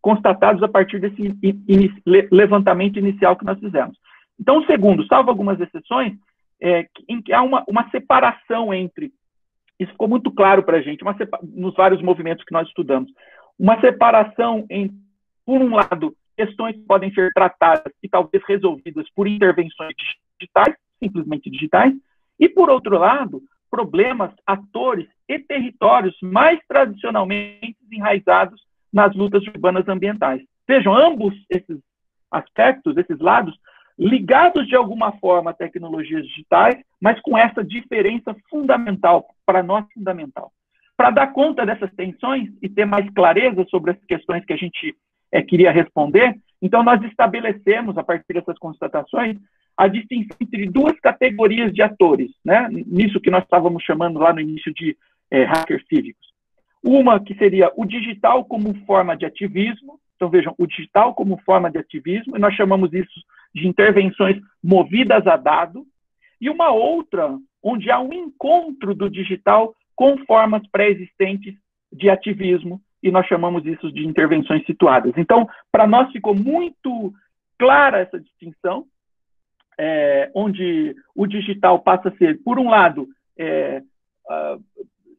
constatados a partir desse levantamento inicial que nós fizemos. Então, segundo, salvo algumas exceções, em que há uma separação entre, isso ficou muito claro para a gente, nos vários movimentos que nós estudamos, uma separação entre, por um lado, questões que podem ser tratadas e talvez resolvidas por intervenções digitais, simplesmente digitais, e, por outro lado, problemas, atores e territórios mais tradicionalmente enraizados nas lutas urbanas ambientais. Vejam, ambos esses aspectos, esses lados, ligados de alguma forma a tecnologias digitais, mas com essa diferença fundamental, para nós fundamental. Para dar conta dessas tensões e ter mais clareza sobre as questões que a gente queria responder, então nós estabelecemos, a partir dessas constatações, a distinção entre duas categorias de atores, né? Nisso que nós estávamos chamando lá no início de hackers cívicos. Uma que seria o digital como forma de ativismo, então vejam, o digital como forma de ativismo, e nós chamamos isso de intervenções movidas a dado, e uma outra onde há um encontro do digital com formas pré-existentes de ativismo, e nós chamamos isso de intervenções situadas. Então, para nós ficou muito clara essa distinção, onde o digital passa a ser, por um lado,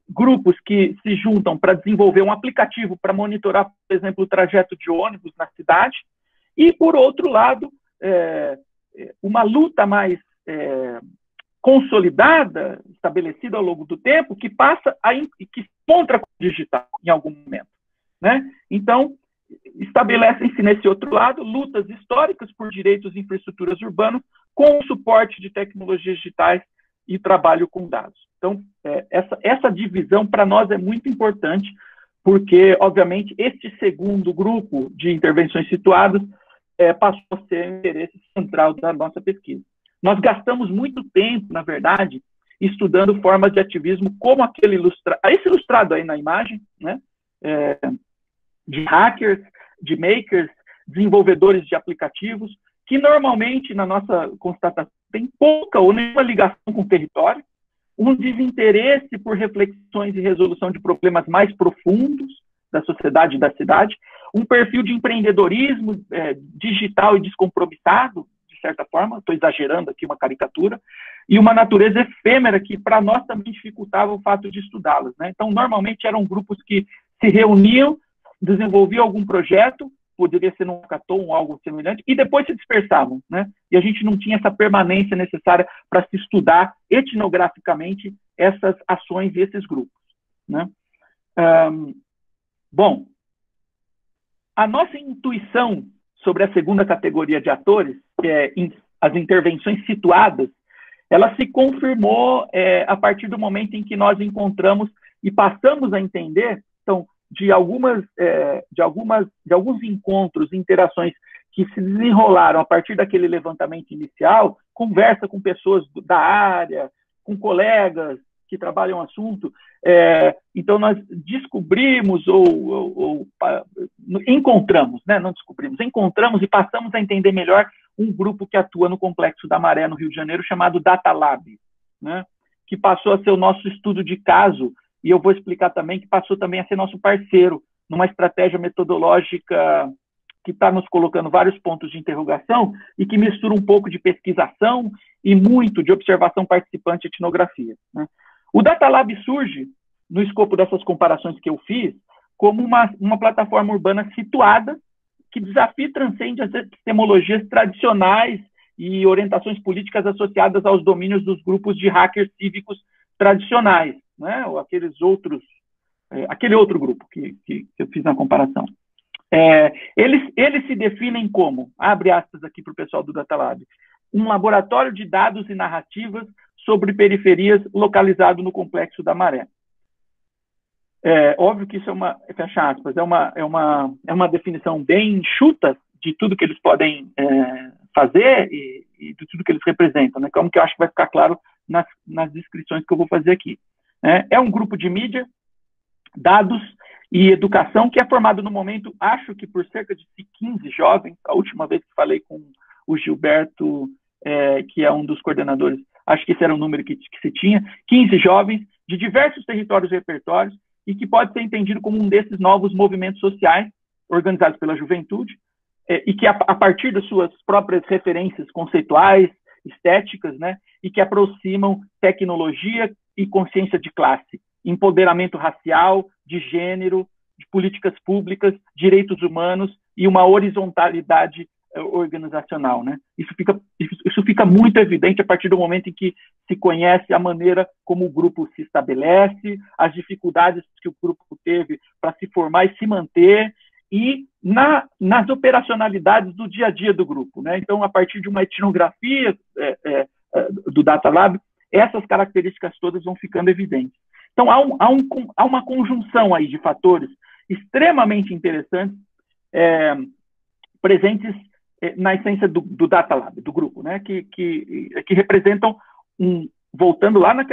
grupos que se juntam para desenvolver um aplicativo para monitorar, por exemplo, o trajeto de ônibus na cidade, e, por outro lado, uma luta mais consolidada, estabelecida ao longo do tempo, que passa que se encontra com o digital em algum momento, né? Então, estabelecem-se nesse outro lado lutas históricas por direitos e infraestruturas urbanas com o suporte de tecnologias digitais e trabalho com dados. Então, essa divisão para nós é muito importante, porque, obviamente, este segundo grupo de intervenções situadas passou a ser o interesse central da nossa pesquisa. Nós gastamos muito tempo, na verdade, estudando formas de ativismo como aquele esse ilustrado aí na imagem, né? De hackers, de makers, desenvolvedores de aplicativos, que normalmente, na nossa constatação, tem pouca ou nenhuma ligação com o território, um desinteresse por reflexões e resolução de problemas mais profundos da sociedade e da cidade, um perfil de empreendedorismo digital e descompromissado, de certa forma, estou exagerando aqui uma caricatura, e uma natureza efêmera que, para nós, também dificultava o fato de estudá-las, né? Então, normalmente, eram grupos que se reuniam, desenvolviam algum projeto, poderia ser num hackathon ou algo semelhante, e depois se dispersavam, né? E a gente não tinha essa permanência necessária para se estudar etnograficamente essas ações e esses grupos, né? Bom, a nossa intuição sobre a segunda categoria de atores, que é as intervenções situadas, ela se confirmou a partir do momento em que nós encontramos e passamos a entender, então, de alguns encontros, interações que se desenrolaram a partir daquele levantamento inicial, conversa com pessoas da área, com colegas que trabalham o assunto. Então, nós descobrimos encontramos, né? Não descobrimos, encontramos e passamos a entender melhor um grupo que atua no Complexo da Maré, no Rio de Janeiro, chamado Data Lab, né? Que passou a ser o nosso estudo de caso, e eu vou explicar também que passou também a ser nosso parceiro numa estratégia metodológica que está nos colocando vários pontos de interrogação e que mistura um pouco de pesquisação e muito de observação participante e etnografia, né? O Data Lab surge, no escopo dessas comparações que eu fiz, como uma plataforma urbana situada que desafia e transcende as epistemologias tradicionais e orientações políticas associadas aos domínios dos grupos de hackers cívicos tradicionais, né? Ou aquele outro grupo que eu fiz na comparação. Eles se definem como, abre aspas aqui para o pessoal do Data Lab, um laboratório de dados e narrativas sobre periferias localizado no Complexo da Maré. Óbvio que isso fecha aspas, é uma definição bem enxuta de tudo que eles podem fazer e de tudo que eles representam, né? Como que eu acho que vai ficar claro nas descrições que eu vou fazer aqui. É um grupo de mídia, dados e educação que é formado no momento, acho que por cerca de 15 jovens. A última vez que falei com o Gilberto, que é um dos coordenadores, acho que esse era o número que se tinha, 15 jovens de diversos territórios e repertórios, e que pode ser entendido como um desses novos movimentos sociais organizados pela juventude, e que, a partir das suas próprias referências conceituais, estéticas, né, e que aproximam tecnologia e consciência de classe, empoderamento racial, de gênero, de políticas públicas, direitos humanos e uma horizontalidade organizacional, né? Isso fica muito evidente a partir do momento em que se conhece a maneira como o grupo se estabelece, as dificuldades que o grupo teve para se formar e se manter, e nas operacionalidades do dia a dia do grupo, né? Então, a partir de uma etnografia do Data Lab, essas características todas vão ficando evidentes. Então, há uma conjunção aí de fatores extremamente interessantes presentes na essência do Data Lab, do grupo, né? que representam, voltando lá nas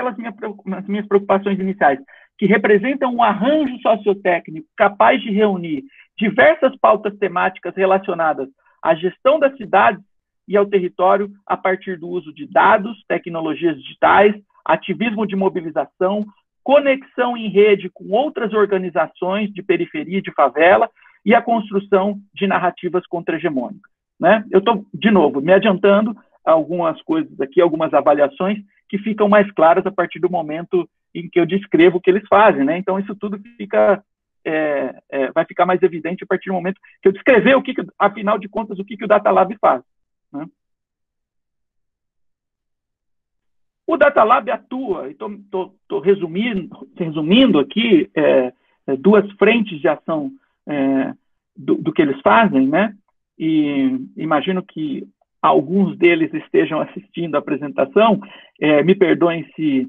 minhas preocupações iniciais, que representam um arranjo sociotécnico capaz de reunir diversas pautas temáticas relacionadas à gestão das cidades e ao território a partir do uso de dados, tecnologias digitais, ativismo de mobilização, conexão em rede com outras organizações de periferia e de favela e a construção de narrativas contra-hegemônicas, né? Eu estou, de novo, me adiantando algumas coisas aqui, algumas avaliações que ficam mais claras a partir do momento em que eu descrevo o que eles fazem, né? Então, isso tudo vai ficar mais evidente a partir do momento que eu descrever afinal de contas, o que o Data Lab faz, né? O Data Lab atua, e estou resumindo aqui, duas frentes de ação do que eles fazem, né? E imagino que alguns deles estejam assistindo a apresentação, me perdoem se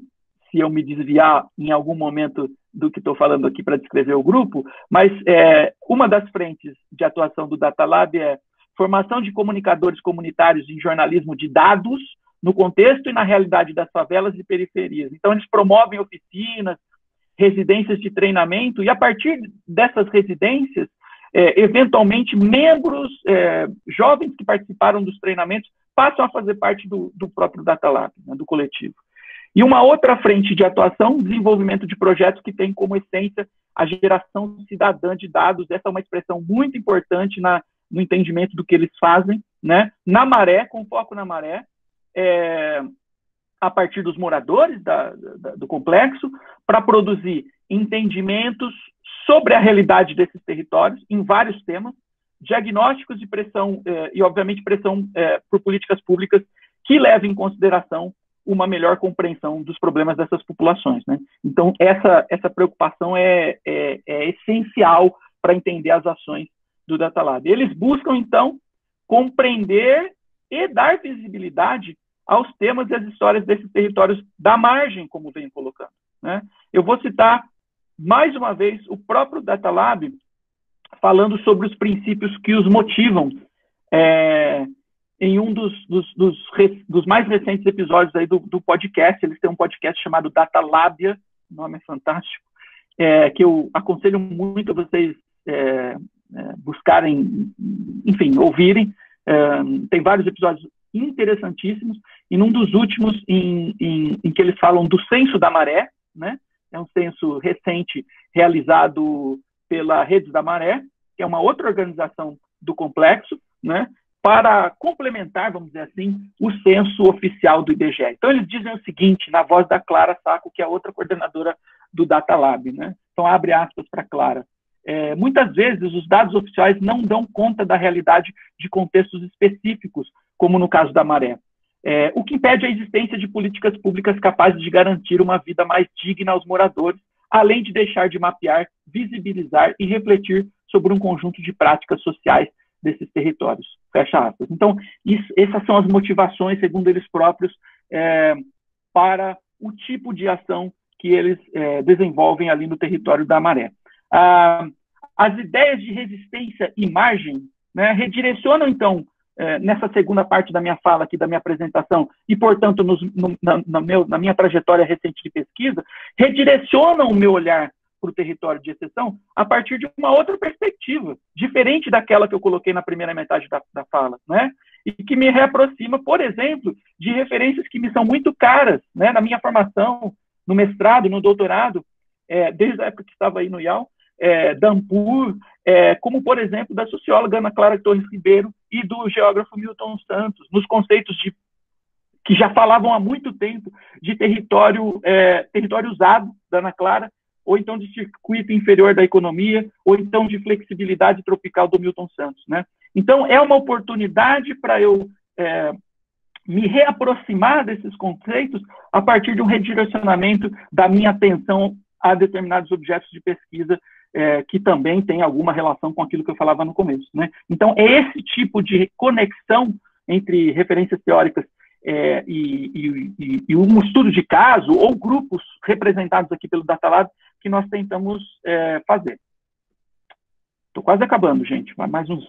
eu me desviar em algum momento do que estou falando aqui para descrever o grupo, mas uma das frentes de atuação do Data Lab é formação de comunicadores comunitários em jornalismo de dados, no contexto e na realidade das favelas e periferias. Então, eles promovem oficinas, residências de treinamento, e a partir dessas residências, eventualmente, membros jovens que participaram dos treinamentos passam a fazer parte do próprio Data Lab, né, do coletivo. E uma outra frente de atuação, desenvolvimento de projetos que tem como essência a geração cidadã de dados. Essa é uma expressão muito importante no entendimento do que eles fazem, né? Na Maré, com foco na Maré, a partir dos moradores do complexo, para produzir entendimentos sobre a realidade desses territórios, em vários temas, diagnósticos de pressão, e obviamente pressão por políticas públicas que levem em consideração uma melhor compreensão dos problemas dessas populações, né? Então, essa preocupação é essencial para entender as ações do Data Lab. Eles buscam, então, compreender e dar visibilidade aos temas e às histórias desses territórios da margem, como venho colocando, né? Eu vou citar, mais uma vez, o próprio Data Lab falando sobre os princípios que os motivam em um dos mais recentes episódios aí do podcast. Eles têm um podcast chamado Data Labia, o nome é fantástico, que eu aconselho muito a vocês buscarem, enfim, ouvirem. Tem vários episódios interessantíssimos, e num dos últimos em que eles falam do Censo da Maré, né? É um censo recente realizado pela Redes da Maré, que é uma outra organização do complexo, né? Para complementar, vamos dizer assim, o censo oficial do IBGE. Então, eles dizem o seguinte, na voz da Clara Sacco, que é outra coordenadora do Data Lab, né? Então, abre aspas para Clara. Muitas vezes, os dados oficiais não dão conta da realidade de contextos específicos, como no caso da Maré, o que impede a existência de políticas públicas capazes de garantir uma vida mais digna aos moradores, além de deixar de mapear, visibilizar e refletir sobre um conjunto de práticas sociais desses territórios. Fecha aspas. Então, essas são as motivações, segundo eles próprios, para o tipo de ação que eles desenvolvem ali no território da Maré. As ideias de resistência e margem, né, redirecionam, então, nessa segunda parte da minha fala aqui, da minha apresentação, e, portanto, na minha trajetória recente de pesquisa, redirecionam o meu olhar para o território de exceção a partir de uma outra perspectiva, diferente daquela que eu coloquei na primeira metade da fala, né? e que me reaproxima, por exemplo, de referências que me são muito caras, né, na minha formação, no mestrado, no doutorado, desde a época que estava aí no IAL, da Ampur, como, por exemplo, da socióloga Ana Clara Torres Ribeiro e do geógrafo Milton Santos, nos conceitos que já falavam há muito tempo de território usado da Ana Clara, ou então de circuito inferior da economia, ou então de flexibilidade tropical do Milton Santos, né? Então, é uma oportunidade para eu me reaproximar desses conceitos a partir de um redirecionamento da minha atenção a determinados objetos de pesquisa que também tem alguma relação com aquilo que eu falava no começo, né? Então, é esse tipo de conexão entre referências teóricas e um estudo de caso, ou grupos representados aqui pelo DataLab, que nós tentamos fazer. Estou quase acabando, gente. Mais uns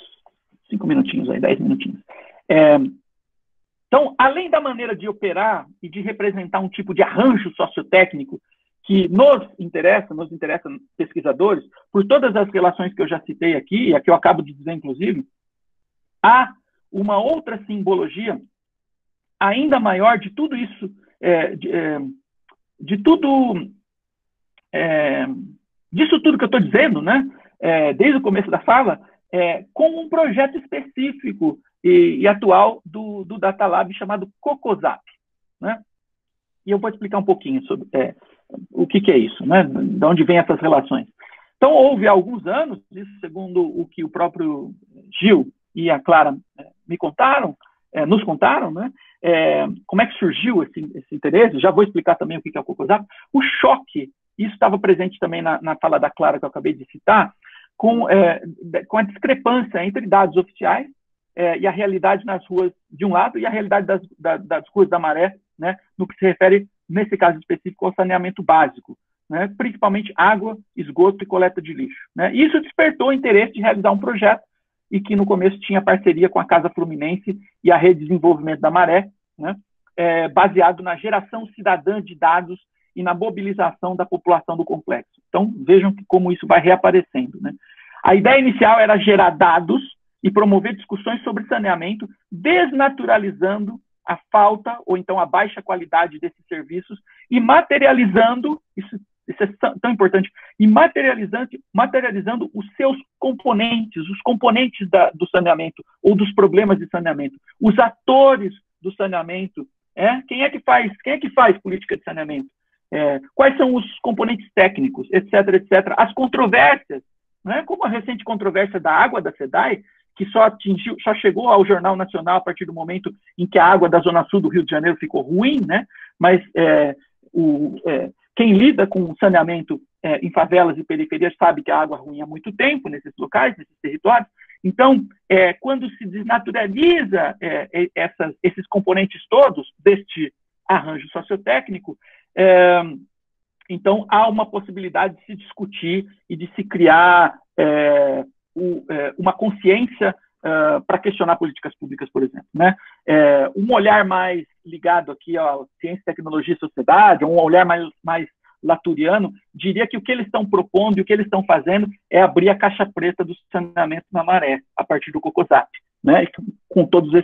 5 minutinhos aí, 10 minutinhos. Então, além da maneira de operar e de representar um tipo de arranjo sociotécnico que nos interessa pesquisadores, por todas as relações que eu já citei aqui, e a que eu acabo de dizer, inclusive, há uma outra simbologia ainda maior de tudo isso, disso tudo que eu estou dizendo, né? Desde o começo da fala, com um projeto específico e atual do DataLab chamado CocoZap, né? E eu vou explicar um pouquinho sobre o que é isso, né? De onde vem essas relações. Então, houve há alguns anos, isso segundo o que o próprio Gil e a Clara nos contaram, né? Como é que surgiu esse interesse? Já vou explicar também o que é o CocoZap. O choque, isso estava presente também na fala da Clara, que eu acabei de citar, com a discrepância entre dados oficiais e a realidade nas ruas de um lado e a realidade das ruas da Maré, né, no que se refere, nesse caso específico, ao saneamento básico, né, principalmente água, esgoto e coleta de lixo, né. Isso despertou o interesse de realizar um projeto e que no começo tinha parceria com a Casa Fluminense e a Rede de Desenvolvimento da Maré, né, baseado na geração cidadã de dados e na mobilização da população do complexo. Então, vejam como isso vai reaparecendo, né. A ideia inicial era gerar dados e promover discussões sobre saneamento, desnaturalizando a falta ou então a baixa qualidade desses serviços e materializando, isso é tão importante, e materializando os seus componentes, os componentes do saneamento ou dos problemas de saneamento, os atores do saneamento. Quem é que faz política de saneamento? Quais são os componentes técnicos, etc., etc. As controvérsias, né, como a recente controvérsia da água da SEDAI, que só chegou ao Jornal Nacional a partir do momento em que a água da Zona Sul do Rio de Janeiro ficou ruim, né? Mas quem lida com saneamento em favelas e periferias sabe que a água é ruim há muito tempo nesses locais, nesses territórios. Então, quando se desnaturaliza esses componentes todos deste arranjo sociotécnico, então há uma possibilidade de se discutir e de se criar uma consciência para questionar políticas públicas, por exemplo, né? Um olhar mais ligado aqui à ciência, tecnologia e sociedade, um olhar mais laturiano, diria que o que eles estão propondo e o que eles estão fazendo é abrir a caixa preta do saneamento na Maré, a partir do CocoZap, né? Com todas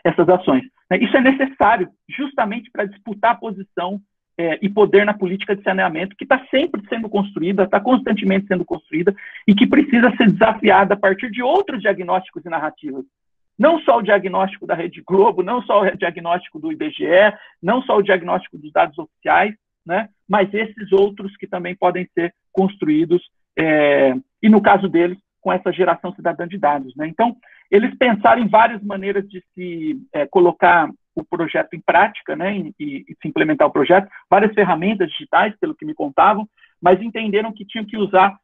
essas ações. Isso é necessário justamente para disputar a posição e poder na política de saneamento, que está sempre sendo construída, está constantemente sendo construída, e que precisa ser desafiada a partir de outros diagnósticos e narrativas. Não só o diagnóstico da Rede Globo, não só o diagnóstico do IBGE, não só o diagnóstico dos dados oficiais, né, mas esses outros que também podem ser construídos, e no caso deles, com essa geração cidadã de dados, né? Então, eles pensaram em várias maneiras de se colocar o projeto em prática, né, e se implementar o projeto, várias ferramentas digitais, pelo que me contavam, mas entenderam que tinham que usar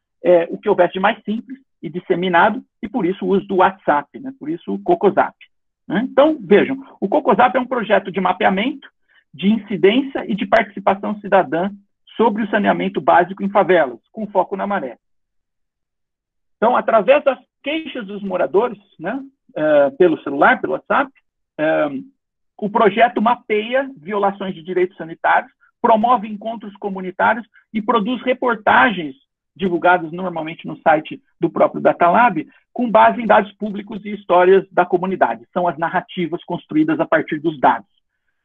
o que houvesse de mais simples e disseminado, e por isso o uso do WhatsApp, né, por isso o CocoZap, né? Então, vejam, o CocoZap é um projeto de mapeamento, de incidência e de participação cidadã sobre o saneamento básico em favelas, com foco na Maré. Então, através das queixas dos moradores, né, pelo celular, pelo WhatsApp, o projeto mapeia violações de direitos sanitários, promove encontros comunitários e produz reportagens divulgados normalmente no site do próprio Datalab, com base em dados públicos e histórias da comunidade. São as narrativas construídas a partir dos dados.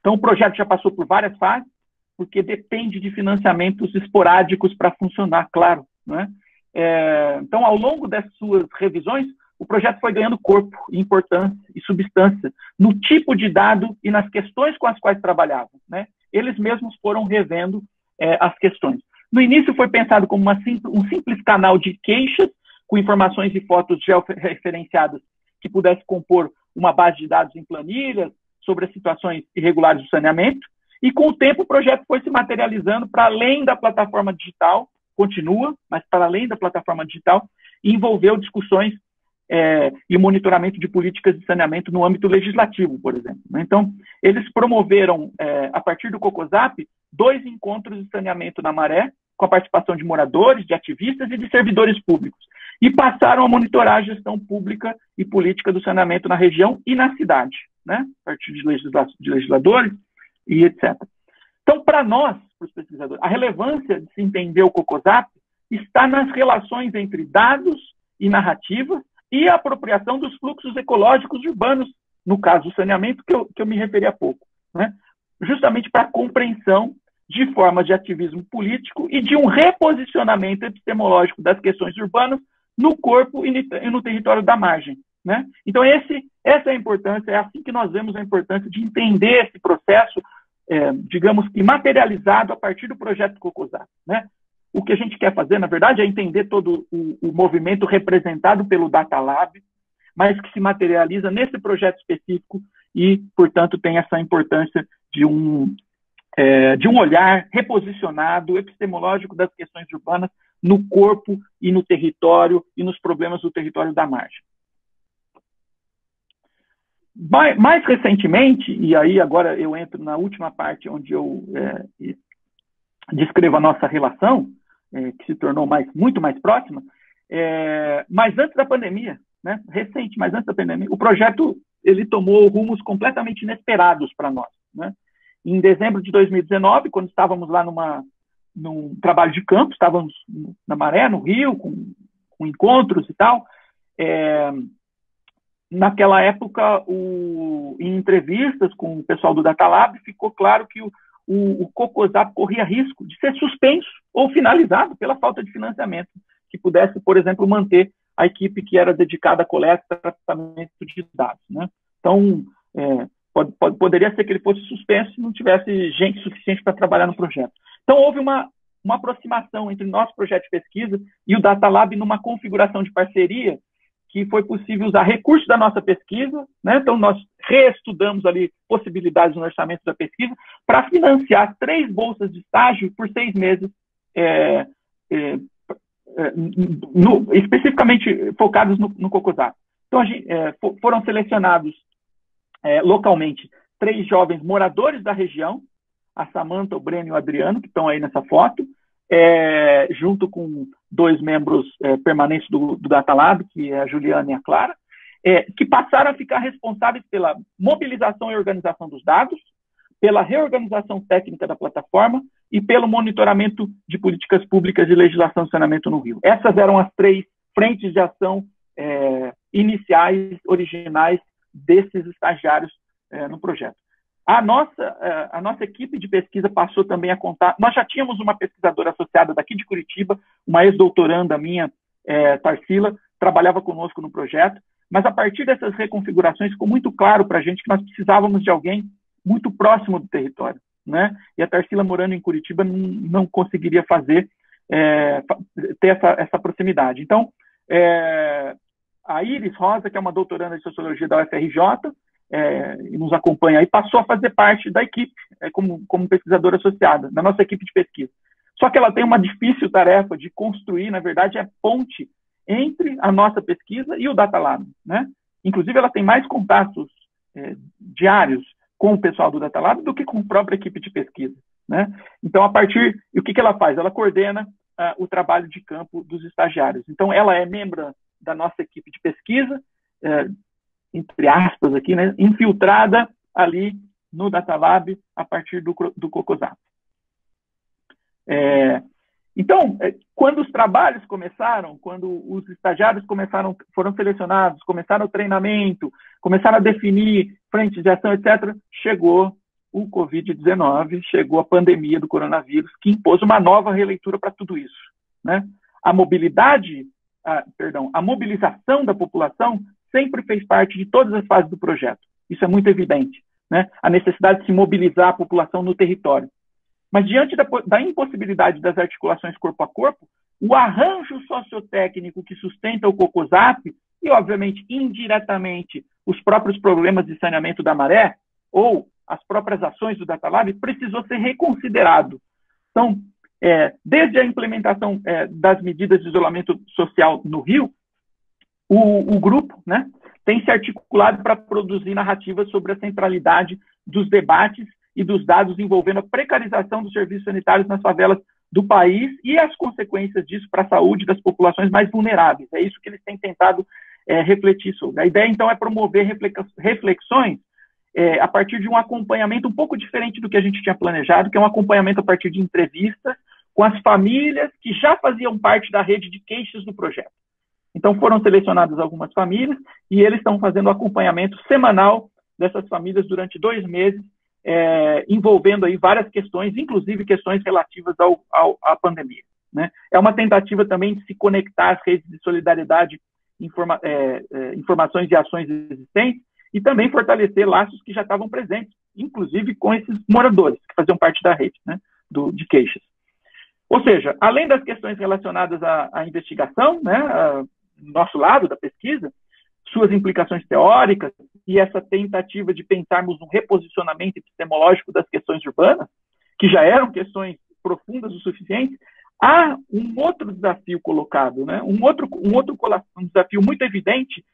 Então, o projeto já passou por várias fases, porque depende de financiamentos esporádicos para funcionar, claro, né? Então, ao longo das suas revisões, o projeto foi ganhando corpo, importância e substância no tipo de dado e nas questões com as quais trabalhavam, né? Eles mesmos foram revendo as questões. No início foi pensado como um simples canal de queixas com informações e fotos georreferenciadas que pudesse compor uma base de dados em planilhas sobre as situações irregulares do saneamento, e com o tempo o projeto foi se materializando para além da plataforma digital, continua, mas para além da plataforma digital, e envolveu discussões e monitoramento de políticas de saneamento no âmbito legislativo, por exemplo. Então, eles promoveram, a partir do COCOSAP, 2 encontros de saneamento na Maré, com a participação de moradores, de ativistas e de servidores públicos, e passaram a monitorar a gestão pública e política do saneamento na região e na cidade, né? A partir de legisladores e etc. Então, para nós, para os pesquisadores, a relevância de se entender o COCOSAP está nas relações entre dados e narrativa e a apropriação dos fluxos ecológicos urbanos, no caso do saneamento, que eu me referi há pouco, né? Justamente para a compreensão de formas de ativismo político e de um reposicionamento epistemológico das questões urbanas no corpo e no território da margem, né? Então, essa é a importância, é assim que nós vemos a importância de entender esse processo, digamos que materializado a partir do projeto COCOSAP, né? O que a gente quer fazer, na verdade, é entender todo o movimento representado pelo Datalab, mas que se materializa nesse projeto específico e, portanto, tem essa importância de um olhar reposicionado, epistemológico das questões urbanas no corpo e no território e nos problemas do território da margem. Mais recentemente, e aí agora eu entro na última parte onde eu descrevo a nossa relação, que se tornou muito mais próxima, mas antes da pandemia, né? Recente, mas antes da pandemia, o projeto ele tomou rumos completamente inesperados para nós, né? Em dezembro de 2019, quando estávamos lá num trabalho de campo, estávamos na Maré, no Rio, com encontros e tal, naquela época, em entrevistas com o pessoal do Datalab, ficou claro que o COCOSAP corria risco de ser suspenso ou finalizado pela falta de financiamento, que pudesse, por exemplo, manter a equipe que era dedicada à coleta e tratamento de dados, né? Então, poderia ser que ele fosse suspenso se não tivesse gente suficiente para trabalhar no projeto. Então, houve uma aproximação entre o nosso projeto de pesquisa e o Datalab numa configuração de parceria que foi possível usar recursos da nossa pesquisa, né? Então, nós reestudamos ali possibilidades no orçamento da pesquisa para financiar 3 bolsas de estágio por 6 meses, especificamente focados no COCOSAP. Então, foram selecionados localmente 3 jovens moradores da região, a Samanta, o Breno e o Adriano, que estão aí nessa foto, junto com 2 membros permanentes do Datalab, que é a Juliana e a Clara, que passaram a ficar responsáveis pela mobilização e organização dos dados, pela reorganização técnica da plataforma e pelo monitoramento de políticas públicas de legislação de saneamento no Rio. Essas eram as 3 frentes de ação iniciais, originais, desses estagiários no projeto. A nossa equipe de pesquisa passou também a contar. Nós já tínhamos uma pesquisadora associada daqui de Curitiba, uma ex-doutoranda minha, Tarsila, trabalhava conosco no projeto, mas a partir dessas reconfigurações ficou muito claro para a gente que nós precisávamos de alguém muito próximo do território, né? E a Tarsila, morando em Curitiba, não conseguiria ter essa proximidade. Então, a Iris Rosa, que é uma doutoranda de Sociologia da UFRJ, e nos acompanha aí, passou a fazer parte da equipe, como pesquisadora associada, da nossa equipe de pesquisa. Só que ela tem uma difícil tarefa de construir, na verdade, a ponte entre a nossa pesquisa e o Datalab, né? Inclusive, ela tem mais contatos diários com o pessoal do Datalab do que com a própria equipe de pesquisa, né? Então, o que ela faz? Ela coordena o trabalho de campo dos estagiários. Então, ela é membro da nossa equipe de pesquisa, entre aspas aqui, né, infiltrada ali no Datalab a partir do COCOSAP. Então, quando os trabalhos começaram, quando os estagiários foram selecionados, começaram o treinamento, começaram a definir frentes de ação, etc., chegou o Covid-19, chegou a pandemia do coronavírus, que impôs uma nova releitura para tudo isso, né? A mobilização da população sempre fez parte de todas as fases do projeto. Isso é muito evidente, né? A necessidade de se mobilizar a população no território. Mas diante da impossibilidade das articulações corpo a corpo, o arranjo sociotécnico que sustenta o COCOSAP e, obviamente, indiretamente, os próprios problemas de saneamento da maré ou as próprias ações do DataLab precisou ser reconsiderado. Então, desde a implementação das medidas de isolamento social no Rio, o grupo, né, tem se articulado para produzir narrativas sobre a centralidade dos debates e dos dados envolvendo a precarização dos serviços sanitários nas favelas do país e as consequências disso para a saúde das populações mais vulneráveis. É isso que eles têm tentado refletir sobre. A ideia, então, é promover reflexões a partir de um acompanhamento um pouco diferente do que a gente tinha planejado, que é um acompanhamento a partir de entrevistas com as famílias que já faziam parte da rede de queixas do projeto. Então, foram selecionadas algumas famílias e eles estão fazendo o acompanhamento semanal dessas famílias durante 2 meses, envolvendo aí várias questões, inclusive questões relativas à pandemia, né? É uma tentativa também de se conectar às redes de solidariedade, informações e ações existentes, e também fortalecer laços que já estavam presentes, inclusive com esses moradores que faziam parte da rede, né, de queixas. Ou seja, além das questões relacionadas à investigação, né, nosso lado da pesquisa, suas implicações teóricas e essa tentativa de pensarmos um reposicionamento epistemológico das questões urbanas, que já eram questões profundas o suficiente, há um outro desafio colocado, né? um desafio muito evidente,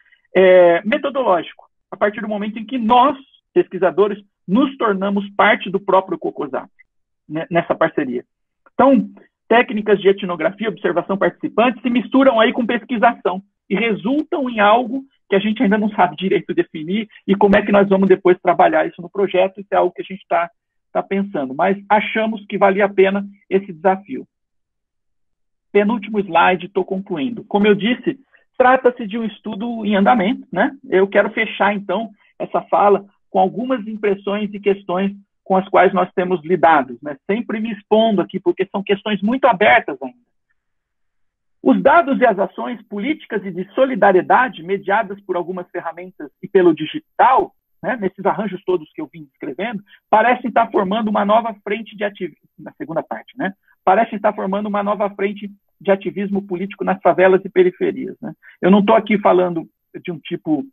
metodológico, a partir do momento em que nós, pesquisadores, nos tornamos parte do próprio COCOSAP, né, nessa parceria. Então, técnicas de etnografia, observação participante, se misturam aí com pesquisação e resultam em algo que a gente ainda não sabe direito definir e como é que nós vamos depois trabalhar isso no projeto. Isso é algo que a gente está pensando, mas achamos que valia a pena esse desafio. Penúltimo slide, estou concluindo. Como eu disse, trata-se de um estudo em andamento, né? Eu quero fechar, então, essa fala com algumas impressões e questões com as quais nós temos lidado, né? Sempre me expondo aqui, porque são questões muito abertas ainda. Os dados e as ações políticas e de solidariedade mediadas por algumas ferramentas e pelo digital, né, nesses arranjos todos que eu vim descrevendo, parecem estar formando uma nova frente de ativismo, na segunda parte, né? Parecem estar formando uma nova frente de ativismo político nas favelas e periferias, né? Eu não estou aqui falando de um tipo...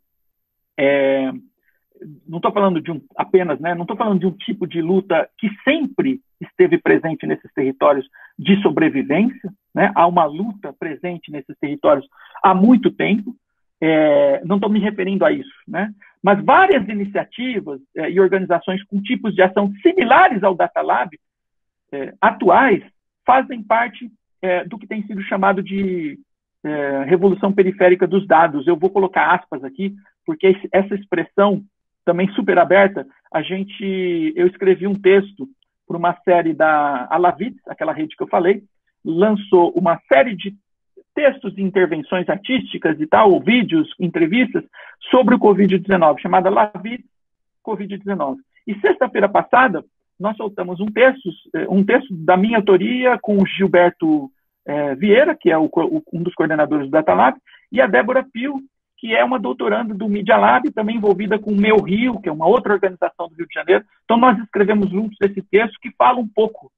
não estou falando de não estou falando de um tipo de luta que sempre esteve presente nesses territórios de sobrevivência, né? Há uma luta presente nesses territórios há muito tempo, não estou me referindo a isso, né? Mas várias iniciativas e organizações com tipos de ação similares ao DataLab atuais fazem parte do que tem sido chamado de revolução periférica dos dados. Eu vou colocar aspas aqui, porque essa expressão também super aberta, eu escrevi um texto para uma série da Alavit, aquela rede que eu falei, lançou uma série de textos e intervenções artísticas e tal, vídeos, entrevistas, sobre o Covid-19, chamada Alavit Covid-19. E sexta-feira passada, nós soltamos um texto da minha autoria com o Gilberto Vieira, que é um dos coordenadores do DataLab, e a Débora Pio, que é uma doutoranda do Media Lab, também envolvida com o Meu Rio, que é uma outra organização do Rio de Janeiro. Então, nós escrevemos juntos esse texto que fala um pouco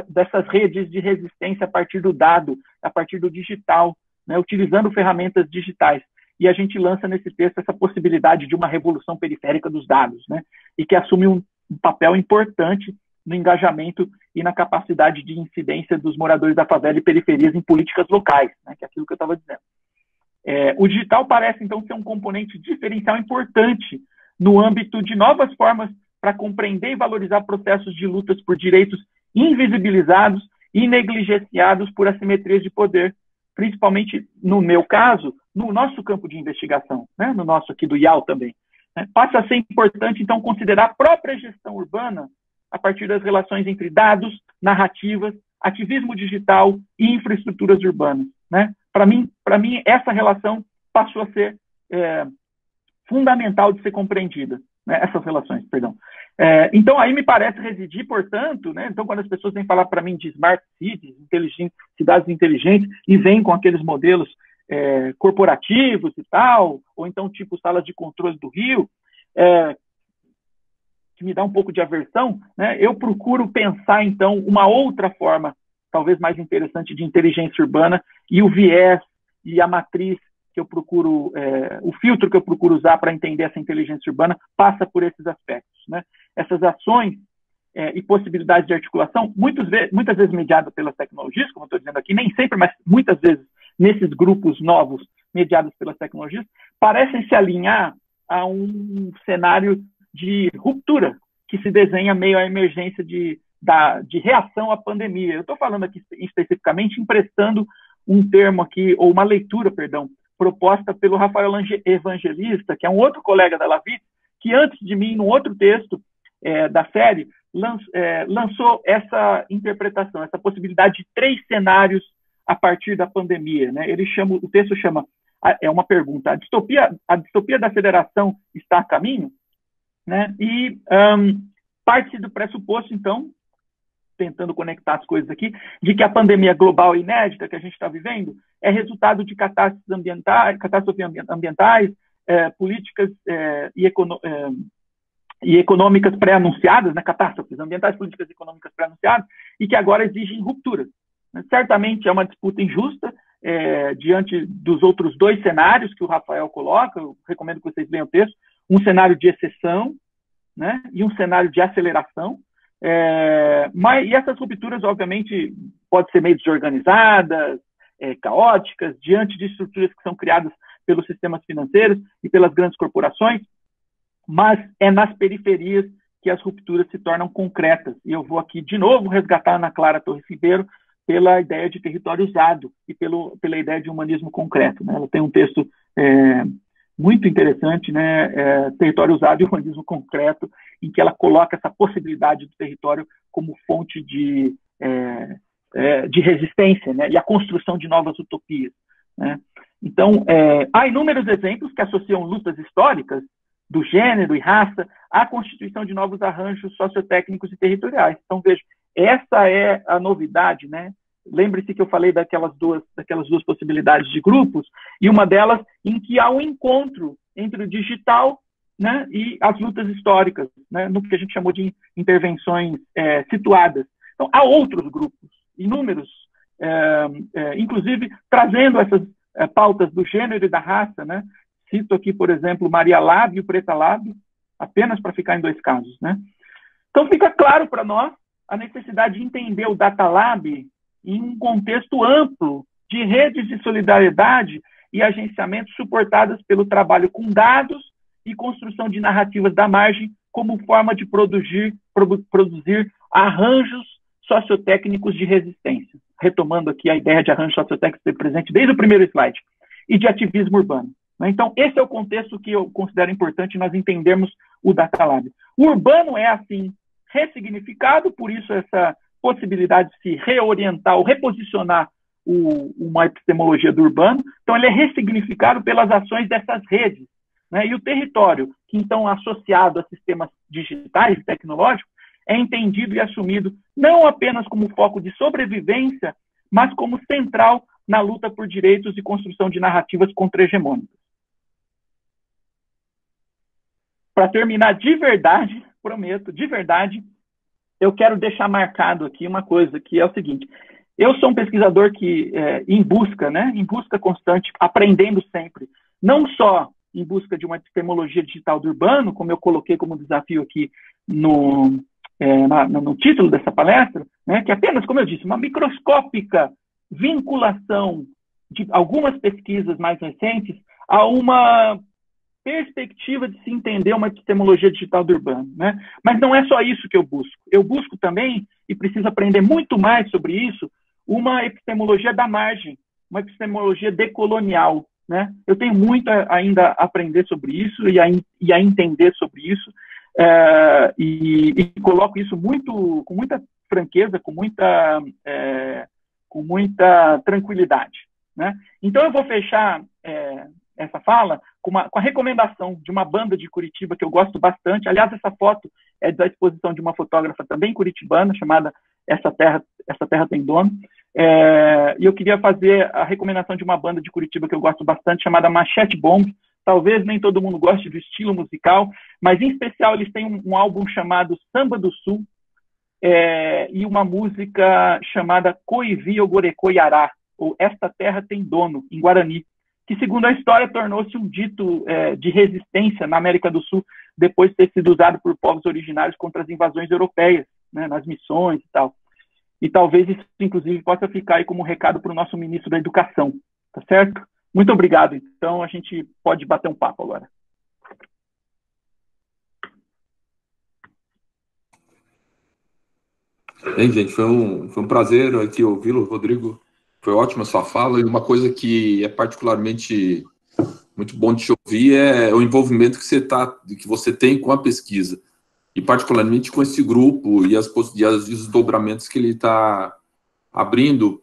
dessas redes de resistência a partir do dado, a partir do digital, né, utilizando ferramentas digitais. E a gente lança nesse texto essa possibilidade de uma revolução periférica dos dados, né, e que assume um papel importante no engajamento e na capacidade de incidência dos moradores da favela e periferias em políticas locais, né, que é aquilo que eu estava dizendo. O digital parece, então, ser um componente diferencial importante no âmbito de novas formas para compreender e valorizar processos de lutas por direitos invisibilizados e negligenciados por assimetrias de poder, principalmente, no meu caso, no nosso campo de investigação, né? No nosso aqui do IAL também. Né? Passa a ser importante, então, considerar a própria gestão urbana a partir das relações entre dados, narrativas, ativismo digital e infraestruturas urbanas, né? Para mim, essa relação passou a ser fundamental de ser compreendida, né? Essas relações, perdão. Então, aí me parece residir, portanto, né? Então, quando as pessoas vêm falar para mim de smart cities, cidades inteligentes, e vêm com aqueles modelos corporativos e tal, ou então tipo salas de controle do Rio, que me dá um pouco de aversão, né? Eu procuro pensar, então, uma outra forma, talvez mais interessante, de inteligência urbana, e o viés e a matriz que eu procuro, o filtro que eu procuro usar para entender essa inteligência urbana passa por esses aspectos, né? Essas ações e possibilidades de articulação, muitas vezes mediadas pelas tecnologias, como eu estou dizendo aqui, nem sempre, mas muitas vezes nesses grupos novos mediados pelas tecnologias, parecem se alinhar a um cenário de ruptura que se desenha meio à emergência de reação à pandemia. Eu estou falando aqui especificamente, emprestando um termo aqui, ou uma leitura, perdão, proposta pelo Rafael Evangelista, que é um outro colega da Lavitz, que antes de mim, num outro texto da série, lançou essa interpretação, essa possibilidade de 3 cenários a partir da pandemia, né? O texto chama, uma pergunta, a distopia da federação está a caminho? Né? E parte do pressuposto, então, tentando conectar as coisas aqui, de que a pandemia global inédita que a gente está vivendo é resultado de catástrofes ambientais, políticas e econômicas pré-anunciadas, né? Catástrofes ambientais, políticas e econômicas pré-anunciadas, e que agora exigem rupturas. Certamente é uma disputa injusta diante dos outros 2 cenários que o Rafael coloca. Eu recomendo que vocês leiam o texto. Um cenário de exceção, né, e um cenário de aceleração. E essas rupturas, obviamente, podem ser meio desorganizadas, caóticas, diante de estruturas que são criadas pelos sistemas financeiros e pelas grandes corporações, mas é nas periferias que as rupturas se tornam concretas. E eu vou aqui, de novo, resgatar a Ana Clara Torres Ribeiro pela ideia de território usado e pela ideia de humanismo concreto, né? Ela tem um texto muito interessante, né? Território usado e humanismo concreto, em que ela coloca essa possibilidade do território como fonte de resistência, né? E a construção de novas utopias, né? Então, há inúmeros exemplos que associam lutas históricas do gênero e raça à constituição de novos arranjos sociotécnicos e territoriais. Então, veja, essa é a novidade, né? Lembre-se que eu falei daquelas duas possibilidades de grupos, e uma delas em que há um encontro entre o digital, né, e as lutas históricas, né, no que a gente chamou de intervenções situadas. Então, há outros grupos, inúmeros, inclusive trazendo essas pautas do gênero e da raça, né? Cito aqui, por exemplo, Maria Lab e o Preta Lab, apenas para ficar em 2 casos, né? Então, fica claro para nós a necessidade de entender o Data Lab em um contexto amplo de redes de solidariedade e agenciamento suportadas pelo trabalho com dados e construção de narrativas da margem como forma de produzir arranjos sociotécnicos de resistência. Retomando aqui a ideia de arranjo sociotécnico presente desde o primeiro slide, e de ativismo urbano. Então, esse é o contexto que eu considero importante nós entendermos o Data Lab. O urbano é, assim, ressignificado, por isso essa possibilidade de se reorientar ou reposicionar uma epistemologia do urbano. Então, ele é ressignificado pelas ações dessas redes, né? E o território, que então associado a sistemas digitais e tecnológicos, é entendido e assumido não apenas como foco de sobrevivência, mas como central na luta por direitos e construção de narrativas contra-hegemônicas. Para terminar de verdade, prometo, de verdade, eu quero deixar marcado aqui uma coisa, que é o seguinte: eu sou um pesquisador que, em busca constante, aprendendo sempre, não só em busca de uma epistemologia digital do urbano, como eu coloquei como desafio aqui no título dessa palestra, né, que é apenas, como eu disse, uma microscópica vinculação de algumas pesquisas mais recentes a uma perspectiva de se entender uma epistemologia digital do urbano, né? Mas não é só isso que eu busco. Eu busco também, e preciso aprender muito mais sobre isso, uma epistemologia da margem, uma epistemologia decolonial, né? Eu tenho muito ainda a aprender sobre isso e a entender sobre isso, e coloco isso com muita franqueza, com muita tranquilidade, né? Então, eu vou fechar essa fala com a recomendação de uma banda de Curitiba que eu gosto bastante. Aliás, essa foto é da exposição de uma fotógrafa também curitibana, chamada Essa Terra Tem Dono. E eu queria fazer a recomendação de uma banda de Curitiba que eu gosto bastante, chamada Machete Bomb. Talvez nem todo mundo goste do estilo musical, mas em especial eles têm um álbum chamado Samba do Sul, e uma música chamada Coivi Ogorecô Yará, ou Esta Terra Tem Dono, em Guarani, que, segundo a história, tornou-se um dito de resistência na América do Sul, depois de ter sido usado por povos originários contra as invasões europeias, né, nas missões e tal. E talvez isso, inclusive, possa ficar aí como recado para o nosso ministro da Educação, tá certo? Muito obrigado. Então, a gente pode bater um papo agora. Bem, gente, foi um prazer aqui ouvi-lo, Rodrigo. Foi ótima a sua fala, e uma coisa que é particularmente muito bom de te ouvir é o envolvimento que você tem com a pesquisa, e particularmente com esse grupo e os desdobramentos que ele está abrindo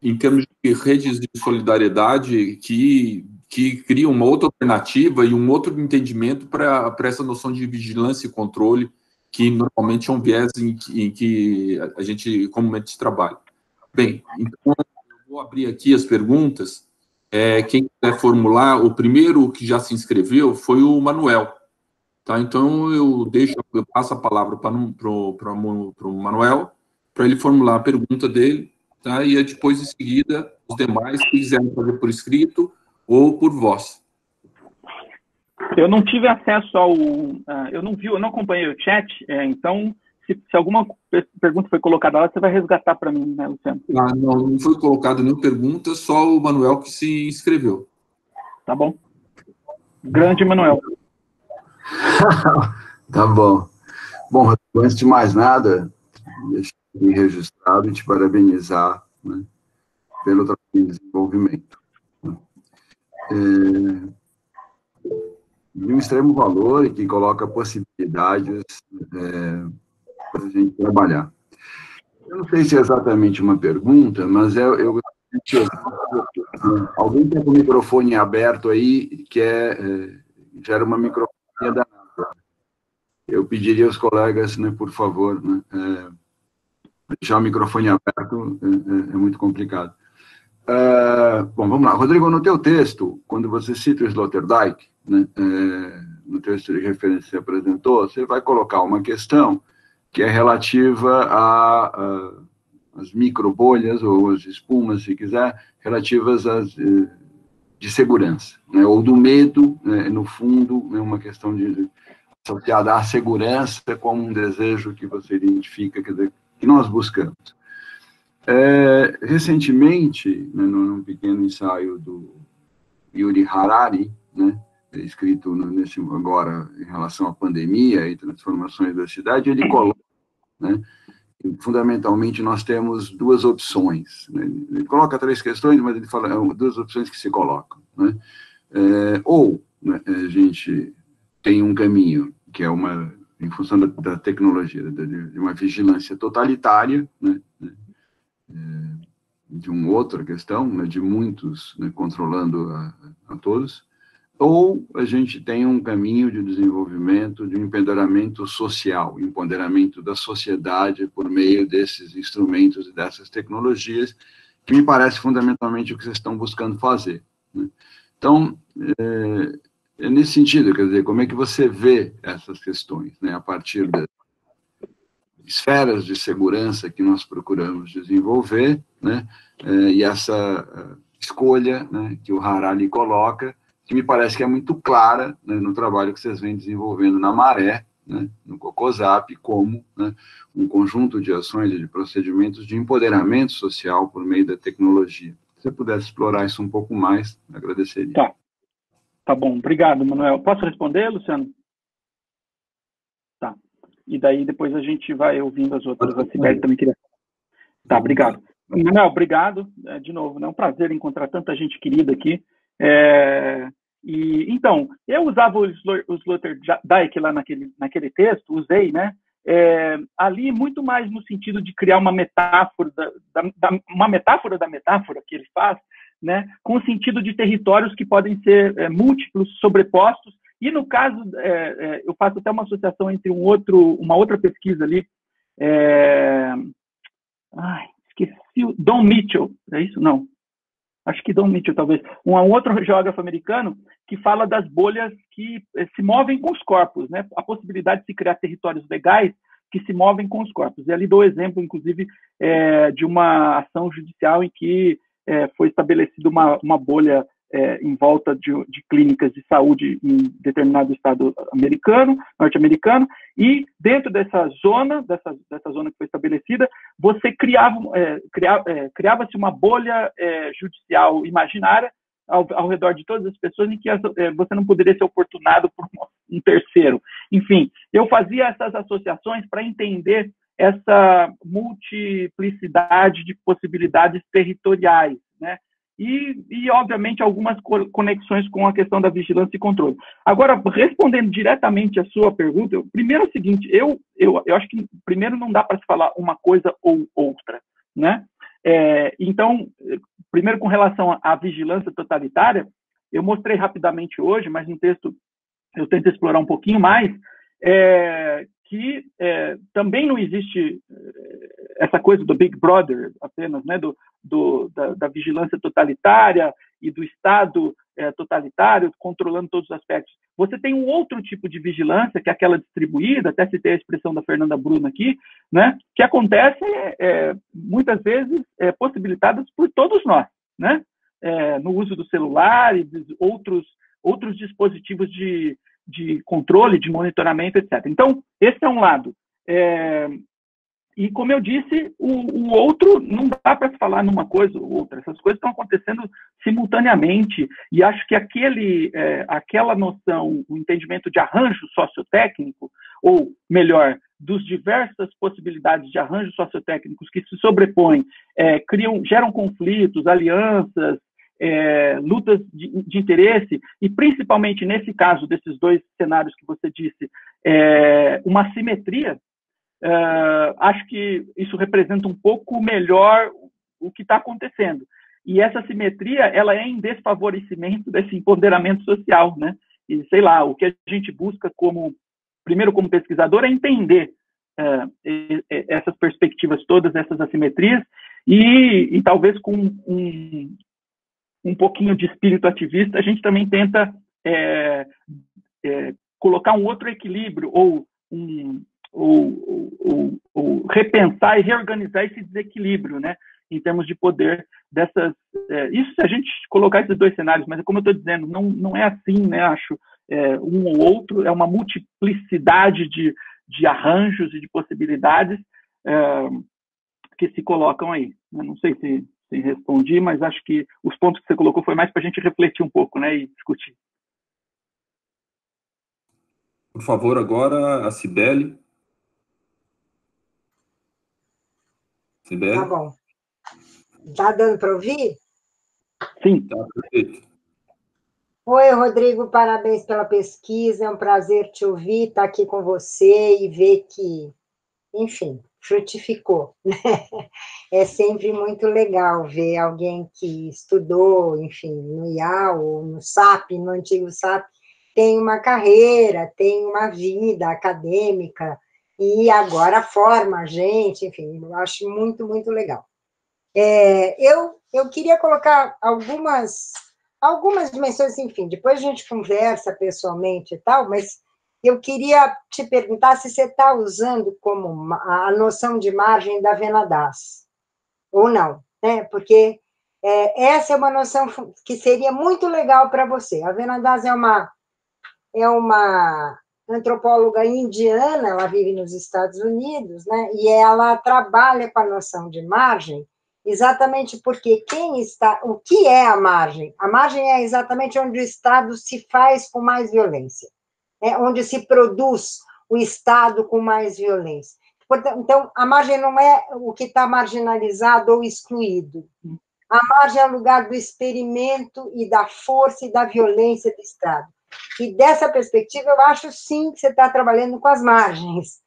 em termos de redes de solidariedade que criam uma outra alternativa e um outro entendimento para essa noção de vigilância e controle, que normalmente é um viés em que a gente comumente trabalha. Bem, então eu vou abrir aqui as perguntas. Quem quiser formular, o primeiro que já se inscreveu foi o Manuel. Tá? Então eu passo a palavra para o Manuel, para ele formular a pergunta dele, tá? E depois, em seguida, os demais que quiserem fazer por escrito ou por voz. Eu não tive acesso eu não acompanhei o chat, então, se alguma pergunta foi colocada lá, você vai resgatar para mim, né, Luciano? Não foi colocado nenhuma pergunta, só o Manuel que se inscreveu. Tá bom. Grande Manuel. Tá bom. Bom, antes de mais nada, deixa eu registrado e te parabenizar, né, pelo trabalho de desenvolvimento. De um extremo valor e que coloca possibilidades para a gente trabalhar. Eu não sei se é exatamente uma pergunta, mas alguém tem o microfone aberto aí, que gera uma microfonia danada. Eu pediria aos colegas, né, por favor, né, deixar o microfone aberto é muito complicado. Bom, vamos lá. Rodrigo, no teu texto, quando você cita o Sloterdijk, né, no texto de referência que você apresentou, você vai colocar uma questão que é relativa às microbolhas, ou as espumas, se quiser, relativas de segurança, né, ou do medo, né, no fundo, né, uma questão associada à segurança como um desejo que você identifica, quer dizer, que nós buscamos. Recentemente, né, num pequeno ensaio do Yuri Harari, né, escrito agora em relação à pandemia e transformações da cidade, ele coloca, né, que, fundamentalmente, nós temos duas opções, né? Ele coloca três questões, mas ele fala duas opções que se colocam, né? Ou, né, a gente tem um caminho que é em função da tecnologia, de uma vigilância totalitária, né, de uma outra questão, né, de muitos, né, controlando a todos, ou a gente tem um caminho de desenvolvimento, de um empoderamento social, empoderamento da sociedade por meio desses instrumentos e dessas tecnologias, que me parece fundamentalmente o que vocês estão buscando fazer, né? Então, nesse sentido, quer dizer, como é que você vê essas questões, né, a partir das esferas de segurança que nós procuramos desenvolver, né, e essa escolha, né, que o Harari coloca, que me parece que é muito clara, né, no trabalho que vocês vêm desenvolvendo na Maré, né, no COCOSAP, como, né, um conjunto de ações e de procedimentos de empoderamento social por meio da tecnologia. Se você pudesse explorar isso um pouco mais, agradeceria. Tá bom, obrigado, Manuel. Posso responder, Luciano? Tá. E daí depois a gente vai ouvindo as outras. A Sibeli também queria. Tá, obrigado. Manuel, obrigado de novo. É um prazer encontrar tanta gente querida aqui. Então, eu usava o Sloterdijk lá naquele texto, usei, né? ali muito mais no sentido de criar uma metáfora uma metáfora da metáfora que ele faz, né, com o sentido de territórios que podem ser múltiplos, sobrepostos, e no caso, eu faço até uma associação entre uma outra pesquisa ali, esqueci, Don Mitchell, é isso? Não. Acho que Don Mitchell, talvez. Um outro geógrafo americano que fala das bolhas que se movem com os corpos, né? A possibilidade de se criar territórios legais que se movem com os corpos. E ali dou exemplo, inclusive, de uma ação judicial em que foi estabelecida uma bolha em volta de clínicas de saúde em determinado estado norte-americano, e dentro dessa zona que foi estabelecida, você criava-se uma bolha judicial imaginária ao redor de todas as pessoas, em que você não poderia ser oportunado por um terceiro. Enfim, eu fazia essas associações para entender essa multiplicidade de possibilidades territoriais, né? E, obviamente, algumas conexões com a questão da vigilância e controle. Agora, respondendo diretamente à sua pergunta, primeiro é o seguinte, eu acho que, primeiro, não dá para se falar uma coisa ou outra, né? Então, primeiro, com relação à vigilância totalitária, eu mostrei rapidamente hoje, mas no texto eu tento explorar um pouquinho mais, que também não existe essa coisa do Big Brother apenas, né, da vigilância totalitária e do Estado totalitário controlando todos os aspectos. Você tem um outro tipo de vigilância, que é aquela distribuída, até citei a expressão da Fernanda Bruna aqui, né, que acontece muitas vezes possibilitadas por todos nós, né, no uso do celular e de outros dispositivos de controle, de monitoramento, etc. Então, esse é um lado. E, como eu disse, o outro não dá para se falar numa coisa ou outra. Essas coisas estão acontecendo simultaneamente, e acho que aquela noção, o entendimento de arranjo sociotécnico, ou melhor, dos diversas possibilidades de arranjos sociotécnicos que se sobrepõem, geram conflitos, alianças, lutas de interesse, e principalmente nesse caso desses dois cenários que você disse, uma simetria. Acho que isso representa um pouco melhor o que está acontecendo. E essa simetria, ela é em desfavorecimento desse empoderamento social, né? E, sei lá, o que a gente busca primeiro como pesquisador, é entender essas perspectivas todas, essas assimetrias, e talvez com um pouquinho de espírito ativista, a gente também tenta colocar um outro equilíbrio, ou repensar e reorganizar esse desequilíbrio, né, em termos de poder dessas... isso se a gente colocar esses dois cenários, mas como eu estou dizendo, não é assim, né, acho, um ou outro, é uma multiplicidade de arranjos e de possibilidades que se colocam aí. Eu não sei se respondi, mas acho que os pontos que você colocou foi mais para a gente refletir um pouco, né, e discutir. Por favor, agora a Cibele. Cibele? Tá bom. Tá dando para ouvir? Sim. Tá, perfeito. Oi, Rodrigo, parabéns pela pesquisa, é um prazer te ouvir, estar aqui com você e ver que, enfim, frutificou, né? É sempre muito legal ver alguém que estudou, enfim, no IAL, ou no SAP, no antigo SAP, tem uma carreira, tem uma vida acadêmica, e agora forma a gente, enfim, eu acho muito, muito legal. Eu queria colocar algumas dimensões, enfim, depois a gente conversa pessoalmente e tal, mas eu queria te perguntar se você está usando como a noção de margem da Venadas, ou não, né? Porque essa é uma noção que seria muito legal para você. A Venadas é uma antropóloga indiana, ela vive nos Estados Unidos, né? E ela trabalha com a noção de margem, exatamente porque o que é a margem? A margem é exatamente onde o Estado se faz com mais violência, onde se produz o Estado com mais violência. Portanto, então, a margem não é o que está marginalizado ou excluído. A margem é o lugar do experimento e da força e da violência do Estado. E dessa perspectiva, eu acho sim que você está trabalhando com as margens,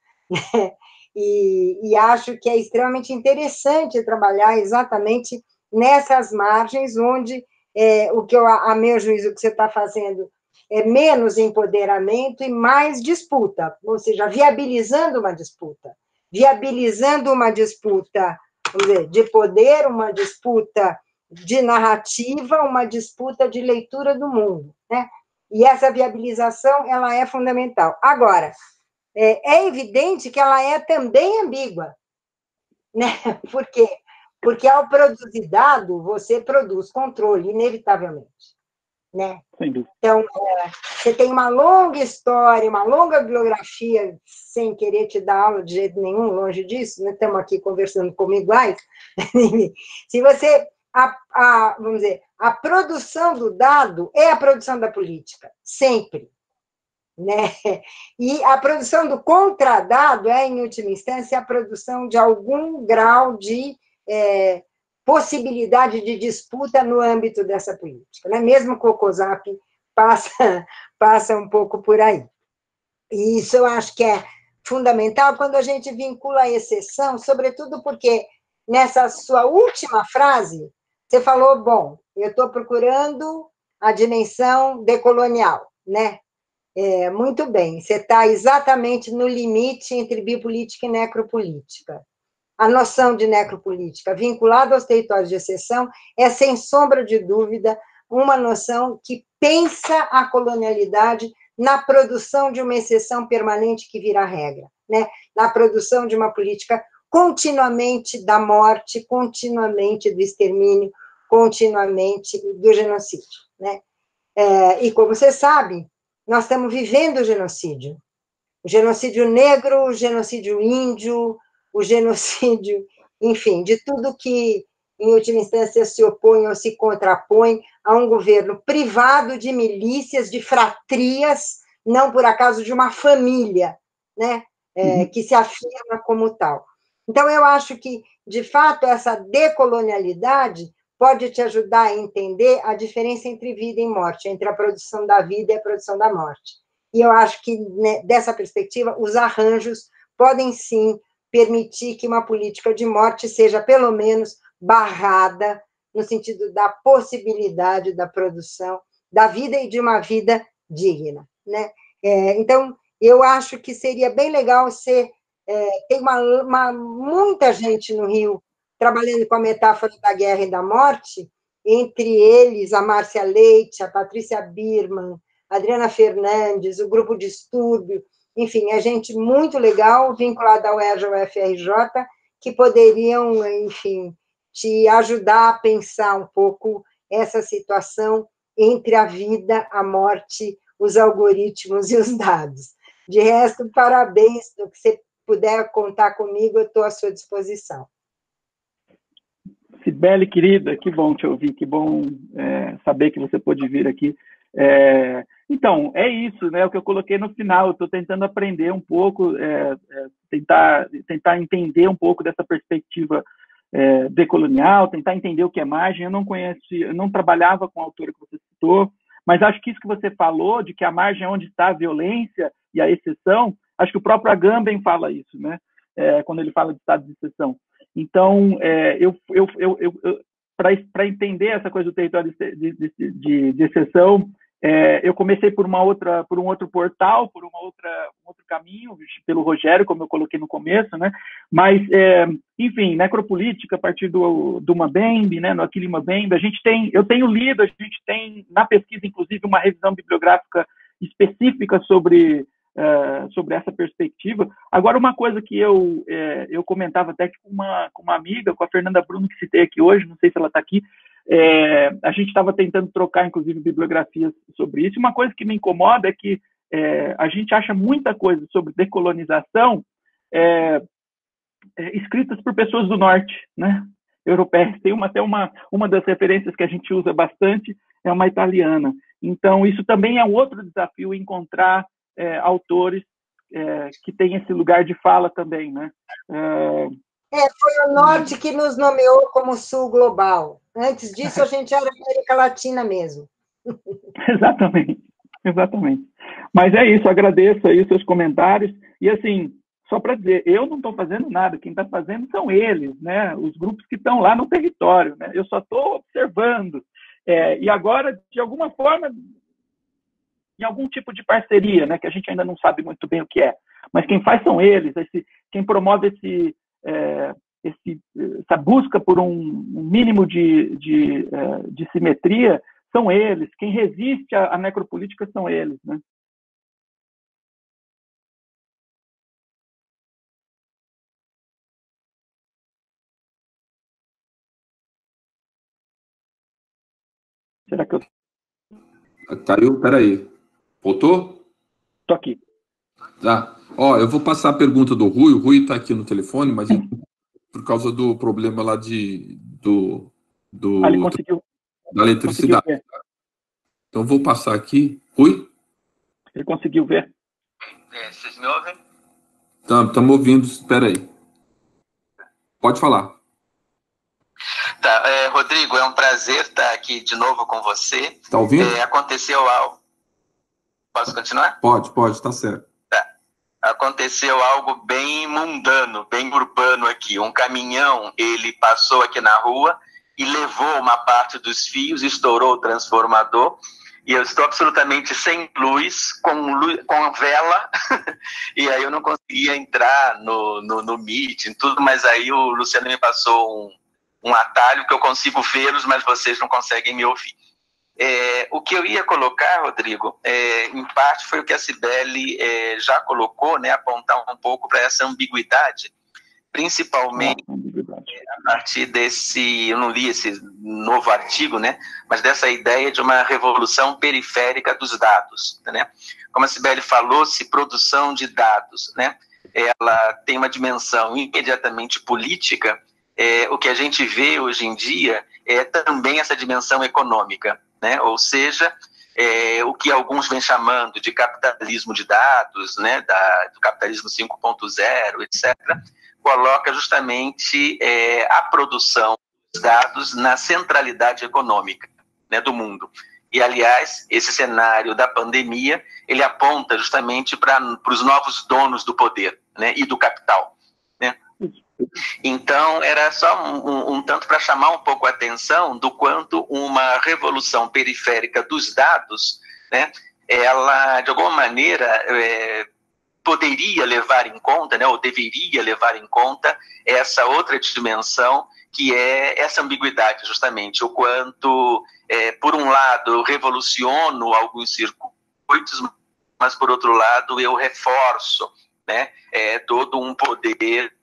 E acho que é extremamente interessante trabalhar exatamente nessas margens, onde o que, a meu juízo, o que você está fazendo é menos empoderamento e mais disputa, ou seja, viabilizando uma disputa, vamos dizer, de poder, uma disputa de narrativa, uma disputa de leitura do mundo, né? E essa viabilização, ela é fundamental. Agora, é evidente que ela é também ambígua, né? Por quê? Porque ao produzir dado, você produz controle, inevitavelmente, né? Então, você tem uma longa história, uma longa bibliografia, sem querer te dar aula de jeito nenhum, longe disso, né? Estamos aqui conversando como iguais. Se você, vamos dizer, a produção do dado é a produção da política, sempre, né? E a produção do contradado é, em última instância, a produção de algum grau de possibilidade de disputa no âmbito dessa política, né? Mesmo o COCOSAP passa um pouco por aí. E isso eu acho que é fundamental quando a gente vincula a exceção, sobretudo porque nessa sua última frase, você falou, bom, eu estou procurando a dimensão decolonial, né? Muito bem, você está exatamente no limite entre biopolítica e necropolítica. A noção de necropolítica vinculada aos territórios de exceção é, sem sombra de dúvida, uma noção que pensa a colonialidade na produção de uma exceção permanente que vira regra, né? Na produção de uma política continuamente da morte, continuamente do extermínio, continuamente do genocídio, né? E como você sabe, nós estamos vivendo o genocídio negro, o genocídio índio, o genocídio, enfim, de tudo que, em última instância, se opõe ou se contrapõe a um governo privado de milícias, de fratrias, não por acaso de uma família, né, que se afirma como tal. Então, eu acho que, de fato, essa decolonialidade pode te ajudar a entender a diferença entre vida e morte, entre a produção da vida e a produção da morte. E eu acho que, né, dessa perspectiva, os arranjos podem, sim, permitir que uma política de morte seja, pelo menos, barrada, no sentido da possibilidade da produção da vida e de uma vida digna, né? Então, eu acho que seria bem legal ser... tem muita gente no Rio trabalhando com a metáfora da guerra e da morte, entre eles a Márcia Leite, a Patrícia Birman, a Adriana Fernandes, o Grupo Distúrbio, enfim, é gente muito legal, vinculada ao ERJ, ao UFRJ, que poderiam, enfim, te ajudar a pensar um pouco essa situação entre a vida, a morte, os algoritmos e os dados. De resto, parabéns, no que você puder contar comigo, eu estou à sua disposição. Cibele, querida, que bom te ouvir, que bom saber que você pôde vir aqui. Então, é isso, né? O que eu coloquei no final. Eu estou tentando aprender um pouco, tentar entender um pouco dessa perspectiva decolonial, tentar entender o que é margem. Eu não trabalhava com a autora que você citou, mas acho que isso que você falou, de que a margem é onde está a violência e a exceção, acho que o próprio Agamben fala isso, né? Quando ele fala de estado de exceção. Então, para entender essa coisa do território de exceção, eu comecei por um outro portal, por um outro caminho, pelo Rogério, como eu coloquei no começo, né? Mas, enfim, necropolítica a partir do Mbembe, né? No Achille Mbembe, eu tenho lido, a gente tem na pesquisa, inclusive, uma revisão bibliográfica específica sobre essa perspectiva. Agora, uma coisa que eu comentava até com uma amiga, com a Fernanda Bruno, que citei aqui hoje, não sei se ela está aqui, a gente estava tentando trocar, inclusive, bibliografias sobre isso. Uma coisa que me incomoda é que a gente acha muita coisa sobre decolonização escritas por pessoas do norte, né? Europeias. Tem até uma das referências que a gente usa bastante, é uma italiana. Então, isso também é um outro desafio, encontrar autores que têm esse lugar de fala também, né? Foi o Norte que nos nomeou como Sul Global. Antes disso, a gente era América Latina mesmo. Exatamente. Mas é isso, agradeço aí os seus comentários. E, assim, só para dizer, eu não estou fazendo nada, quem está fazendo são eles, né? Os grupos que estão lá no território, né? Eu só estou observando. E agora, de alguma forma, em algum tipo de parceria, né? Que a gente ainda não sabe muito bem o que é. Mas quem faz são eles, quem promove essa busca por um mínimo de simetria são eles. Quem resiste à necropolítica são eles, né? Será que eu... Caiu? Peraí. Voltou? Tô aqui. Tá. Ó, eu vou passar a pergunta do Rui. O Rui está aqui no telefone, mas por causa do problema lá Ele conseguiu. da eletricidade. Conseguiu ver. Então, vou passar aqui. Rui? Ele conseguiu ver. Vocês me ouvem? Estamos ouvindo. Espera aí. Pode falar. Tá, Rodrigo, é um prazer estar aqui de novo com você. Está ouvindo? Aconteceu algo... Posso continuar? Pode, está certo. Tá. Aconteceu algo bem mundano, bem urbano aqui. Um caminhão, ele passou aqui na rua e levou uma parte dos fios, estourou o transformador, e eu estou absolutamente sem luz, com vela, e aí eu não conseguia entrar no Meet, tudo, mas aí o Luciano me passou um atalho que eu consigo vê-los, mas vocês não conseguem me ouvir. O que eu ia colocar, Rodrigo, em parte foi o que a Cibele já colocou, né, apontar um pouco para essa ambiguidade, principalmente a partir desse, eu não li esse novo artigo, né, mas dessa ideia de uma revolução periférica dos dados, né? Como a Cibele falou, se produção de dados, né, ela tem uma dimensão imediatamente política, o que a gente vê hoje em dia é também essa dimensão econômica, né? Ou seja, o que alguns vêm chamando de capitalismo de dados, né? Do capitalismo 5.0, etc., coloca justamente a produção dos dados na centralidade econômica, né, do mundo. E, aliás, esse cenário da pandemia, ele aponta justamente para os novos donos do poder, né, e do capital, né? Então, era só um tanto para chamar um pouco a atenção do quanto uma revolução periférica dos dados, né, ela, de alguma maneira, poderia levar em conta, né, ou deveria levar em conta essa outra dimensão, que é essa ambiguidade, justamente, o quanto, por um lado, eu revoluciono alguns circuitos, mas, por outro lado, eu reforço, né, todo um poder...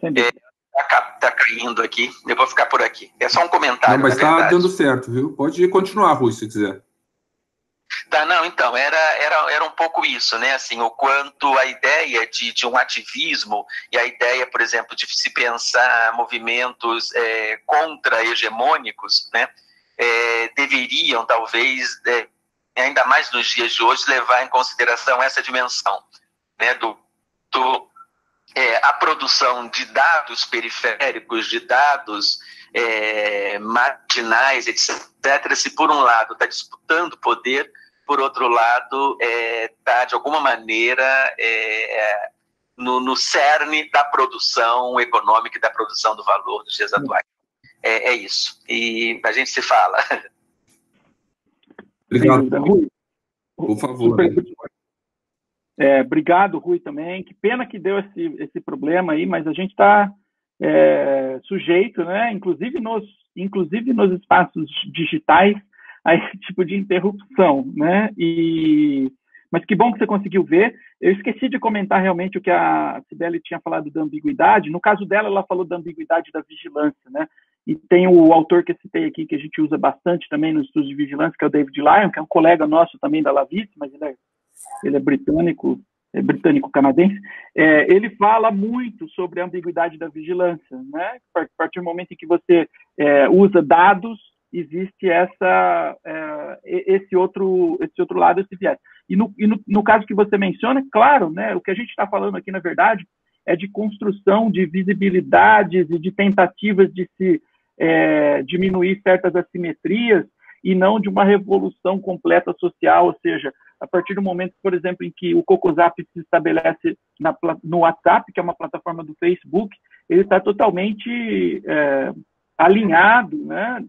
Está caindo aqui, eu vou ficar por aqui. É só um comentário. Não, mas está dando certo, viu? Pode continuar, Rui, se quiser. Tá, não, então, era um pouco isso, né, assim, o quanto a ideia de um ativismo e a ideia, por exemplo, de se pensar movimentos contra-hegemônicos, né, deveriam, talvez, ainda mais nos dias de hoje, levar em consideração essa dimensão, né, a produção de dados periféricos, de dados marginais, etc., se por um lado está disputando poder, por outro lado está, de alguma maneira, no cerne da produção econômica e da produção do valor dos dias atuais. É isso. E a gente se fala. Obrigado, Rui. Por favor. Obrigado, Rui, também. Que pena que deu esse problema aí, mas a gente está sujeito, né, inclusive nos espaços digitais, a esse tipo de interrupção, né? Mas que bom que você conseguiu ver. Eu esqueci de comentar realmente o que a Cibele tinha falado da ambiguidade. No caso dela, ela falou da ambiguidade da vigilância, né? E tem o autor que eu citei aqui, que a gente usa bastante também nos estudos de vigilância, que é o David Lyon, que é um colega nosso também da Lavice, mas ele é britânico-canadense. Ele fala muito sobre a ambiguidade da vigilância, né? A partir do momento em que você usa dados, existe esse outro lado, esse viés. E no caso que você menciona, claro, né, o que a gente está falando aqui, na verdade, é de construção de visibilidades e de tentativas de se diminuir certas assimetrias, e não de uma revolução completa social, ou seja, a partir do momento, por exemplo, em que o CocoZap se estabelece no WhatsApp, que é uma plataforma do Facebook, ele está totalmente alinhado, né,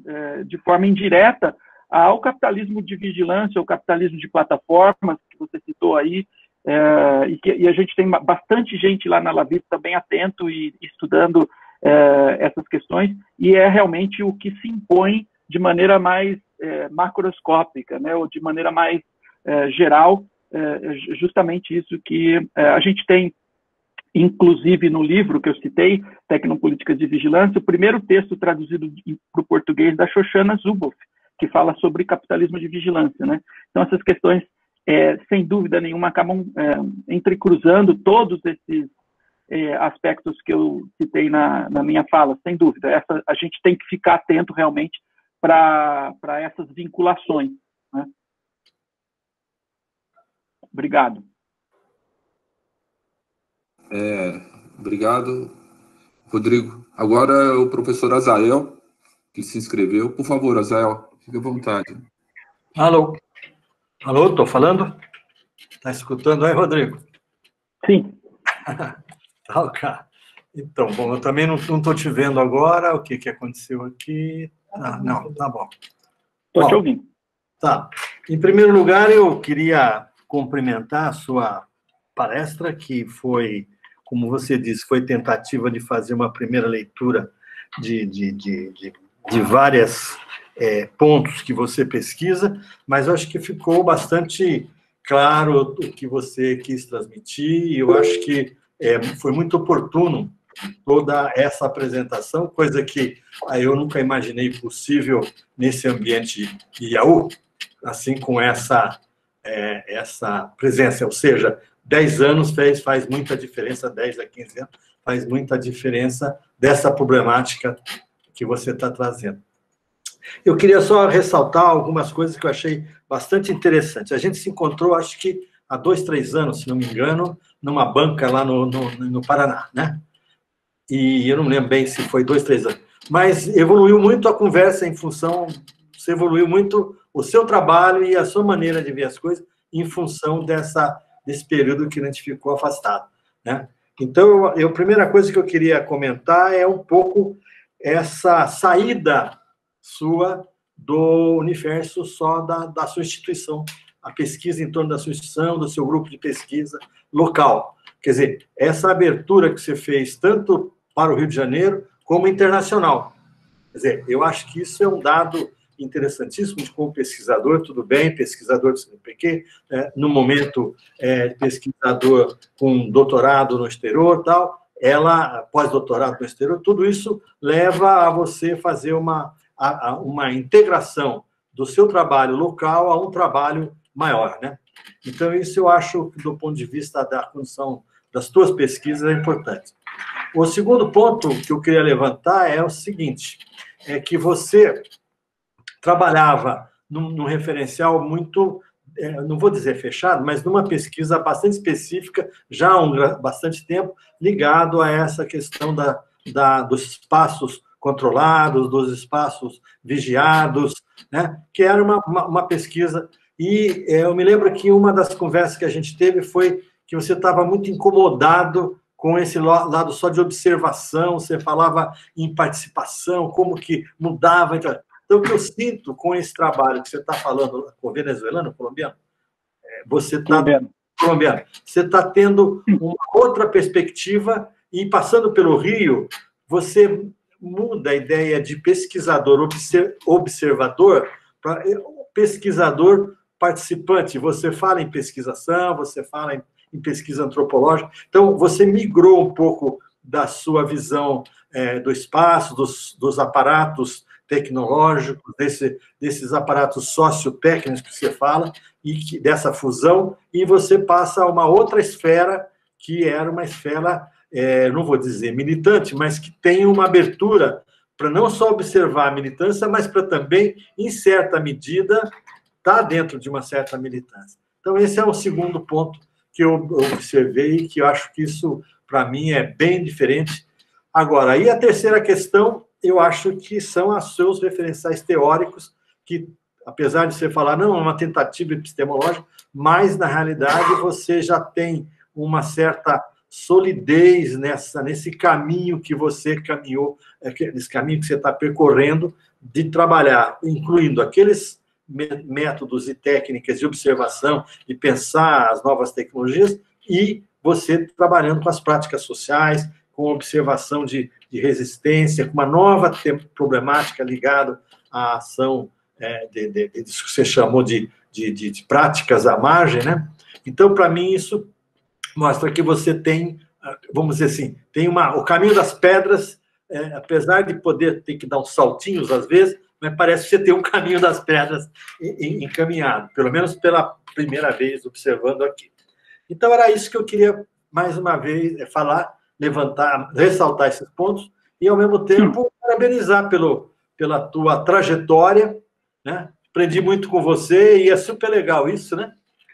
de forma indireta ao capitalismo de vigilância, ao capitalismo de plataformas, que você citou aí, e a gente tem bastante gente lá na Lavip também atento e estudando essas questões, e é realmente o que se impõe de maneira mais macroscópica, né, ou de maneira mais geral, justamente isso que a gente tem, inclusive no livro que eu citei, Tecnopolíticas de Vigilância, o primeiro texto traduzido para o português da Shoshana Zuboff, que fala sobre capitalismo de vigilância, né? Então, essas questões, sem dúvida nenhuma, acabam entrecruzando todos esses aspectos que eu citei na minha fala, sem dúvida. A gente tem que ficar atento, realmente, para essas vinculações, né? Obrigado. Obrigado, Rodrigo. Agora é o professor Azael, que se inscreveu. Por favor, Azael, fique à vontade. Alô? Alô, estou falando? Está escutando aí, Rodrigo? Sim. Tá, cara. Então, bom, eu também não estou te vendo agora. O que aconteceu aqui? Ah, não, tá bom. Estou te ouvindo. Tá. Em primeiro lugar, eu queria cumprimentar a sua palestra, que foi, como você disse, foi tentativa de fazer uma primeira leitura de vários pontos que você pesquisa, mas eu acho que ficou bastante claro o que você quis transmitir, e eu acho que foi muito oportuno toda essa apresentação, coisa que eu nunca imaginei possível nesse ambiente IAU, assim, com essa presença, ou seja, 10 anos faz muita diferença, 10 a 15 anos, faz muita diferença dessa problemática que você está trazendo. Eu queria só ressaltar algumas coisas que eu achei bastante interessantes. A gente se encontrou, acho que há 2, 3 anos, se não me engano, numa banca lá no Paraná, né? E eu não me lembro bem se foi 2, 3 anos. Mas evoluiu muito a conversa em função... Você evoluiu muito o seu trabalho e a sua maneira de ver as coisas em função desse período que a gente ficou afastado, né? Então, a primeira coisa que eu queria comentar é um pouco essa saída sua do universo só da sua instituição, a pesquisa em torno da sua instituição, do seu grupo de pesquisa local. Quer dizer, essa abertura que você fez tanto para o Rio de Janeiro como internacional. Quer dizer, eu acho que isso é um dado interessantíssimo de como pesquisador, tudo bem, pesquisador do CNPq, no momento pesquisador com doutorado no exterior, tal, pós-doutorado no exterior, tudo isso leva a você fazer uma integração do seu trabalho local a um trabalho maior, né? Então, isso eu acho, do ponto de vista da condição das tuas pesquisas, é importante. O segundo ponto que eu queria levantar é o seguinte, é que você trabalhava num referencial muito, não vou dizer fechado, mas numa pesquisa bastante específica, já há bastante tempo, ligado a essa questão dos espaços controlados, dos espaços vigiados, né? Que era uma pesquisa. E eu me lembro que uma das conversas que a gente teve foi que você estava muito incomodado com esse lado só de observação, você falava em participação, como que mudava. Então, o que eu sinto com esse trabalho que você está falando, com venezuelano, colombiano, você está tendo uma outra perspectiva e, passando pelo Rio, você muda a ideia de pesquisador observador para pesquisador participante. Você fala em pesquisação, você fala em pesquisa antropológica. Então, você migrou um pouco da sua visão do espaço, dos aparatos tecnológicos, desses aparatos sociotécnicos que você fala, e dessa fusão, e você passa a uma outra esfera, que era uma esfera, não vou dizer militante, mas que tem uma abertura para não só observar a militância, mas para também, em certa medida, estar dentro de uma certa militância. Então, esse é o segundo ponto que eu observei e que eu acho que isso, para mim, é bem diferente. Agora, aí a terceira questão, eu acho que são os seus referenciais teóricos, que apesar de você falar, não, é uma tentativa epistemológica, mas, na realidade, você já tem uma certa solidez nesse caminho que você caminhou, nesse caminho que você está percorrendo, de trabalhar, incluindo aqueles métodos e técnicas de observação, de pensar as novas tecnologias, e você trabalhando com as práticas sociais, com observação de resistência, com uma nova problemática ligada à ação disso que você chamou de práticas à margem, né? Então, para mim, isso mostra que você tem, vamos dizer assim, tem o caminho das pedras, apesar de poder ter que dar uns saltinhos às vezes, mas parece que você tem um caminho das pedras encaminhado, pelo menos pela primeira vez observando aqui. Então, era isso que eu queria, mais uma vez, falar, levantar, ressaltar esses pontos, e, ao mesmo tempo, parabenizar pela tua trajetória, né? Aprendi muito com você, e é super legal isso, né?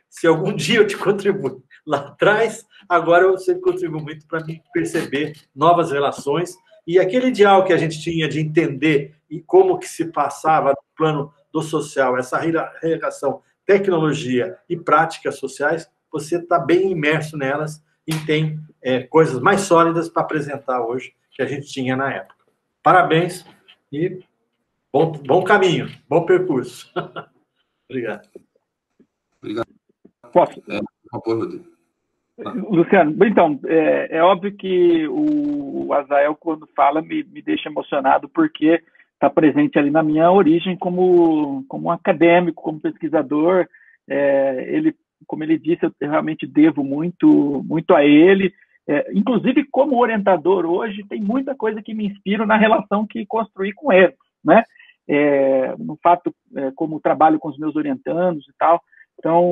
Se algum dia eu te contribuí lá atrás, agora você contribui muito para mim perceber novas relações, e aquele ideal que a gente tinha de entender e como que se passava no plano do social, essa relação tecnologia e práticas sociais, você está bem imerso nelas e tem coisas mais sólidas para apresentar hoje que a gente tinha na época. Parabéns e bom caminho, bom percurso. Obrigado. Obrigado. Posso? Por favor, Rodrigo. Luciano, então, é óbvio que o Azael, quando fala, me deixa emocionado, porque está presente ali na minha origem como um acadêmico, como pesquisador. Ele, como ele disse, eu realmente devo muito a ele. Inclusive, como orientador hoje, tem muita coisa que me inspira na relação que construí com ele, né? No fato, como trabalho com os meus orientandos e tal. Então,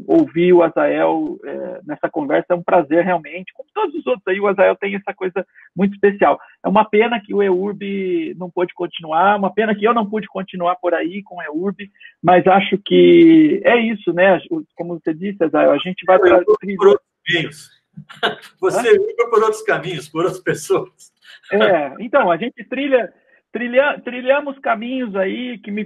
ouvir o Azael nessa conversa é um prazer realmente. Como todos os outros aí, o Azael tem essa coisa muito especial. É uma pena que o EURB não pôde continuar, uma pena que eu não pude continuar por aí com o EURB, mas acho que é isso, né? Como você disse, Azael, a gente vai... Por outros caminhos. Você indo por outros caminhos, por outras pessoas. Então, a gente trilhamos caminhos aí que me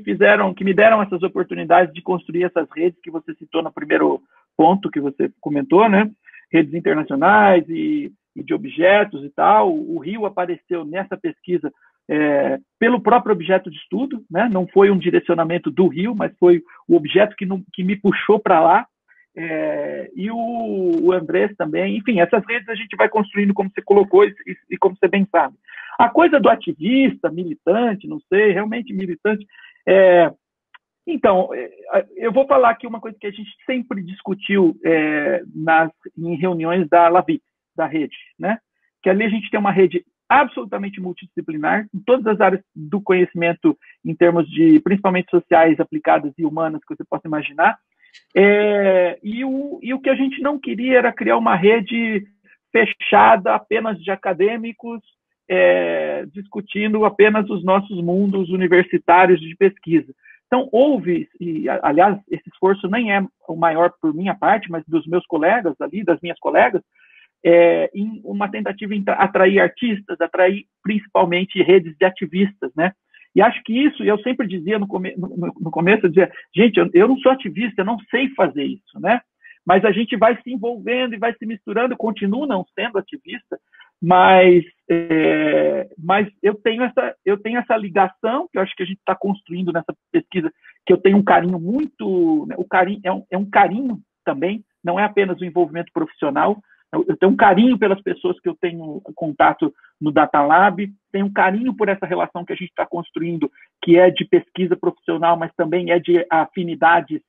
deram essas oportunidades de construir essas redes que você citou no primeiro ponto que você comentou, né? Redes internacionais e de objetos e tal. O Rio apareceu nessa pesquisa pelo próprio objeto de estudo, né? Não foi um direcionamento do Rio, mas foi o objeto que me puxou para lá. E o Andrés também. Enfim, essas redes a gente vai construindo, como você colocou e como você bem sabe. A coisa do ativista, militante, não sei, realmente militante. Então, eu vou falar aqui uma coisa que a gente sempre discutiu em reuniões da LAVIP, da rede, né? Que ali a gente tem uma rede absolutamente multidisciplinar, em todas as áreas do conhecimento, em termos de, principalmente sociais, aplicadas e humanas, que você possa imaginar. E o que a gente não queria era criar uma rede fechada apenas de acadêmicos, discutindo apenas os nossos mundos universitários de pesquisa. Então, houve, e aliás, esse esforço nem é o maior por minha parte, mas dos meus colegas ali, das minhas colegas, em uma tentativa em atrair artistas, atrair principalmente redes de ativistas, né? E acho que isso, eu sempre dizia no começo, eu dizia, gente, eu não sou ativista, eu não sei fazer isso, né? Mas a gente vai se envolvendo e vai se misturando, eu continuo não sendo ativista, mas eu tenho essa ligação, que eu acho que a gente está construindo nessa pesquisa, que eu tenho um carinho muito... Né, o carinho é um carinho também, não é apenas o envolvimento profissional. Eu tenho um carinho pelas pessoas que eu tenho contato no Data Lab, tenho um carinho por essa relação que a gente está construindo, que é de pesquisa profissional, mas também é de afinidades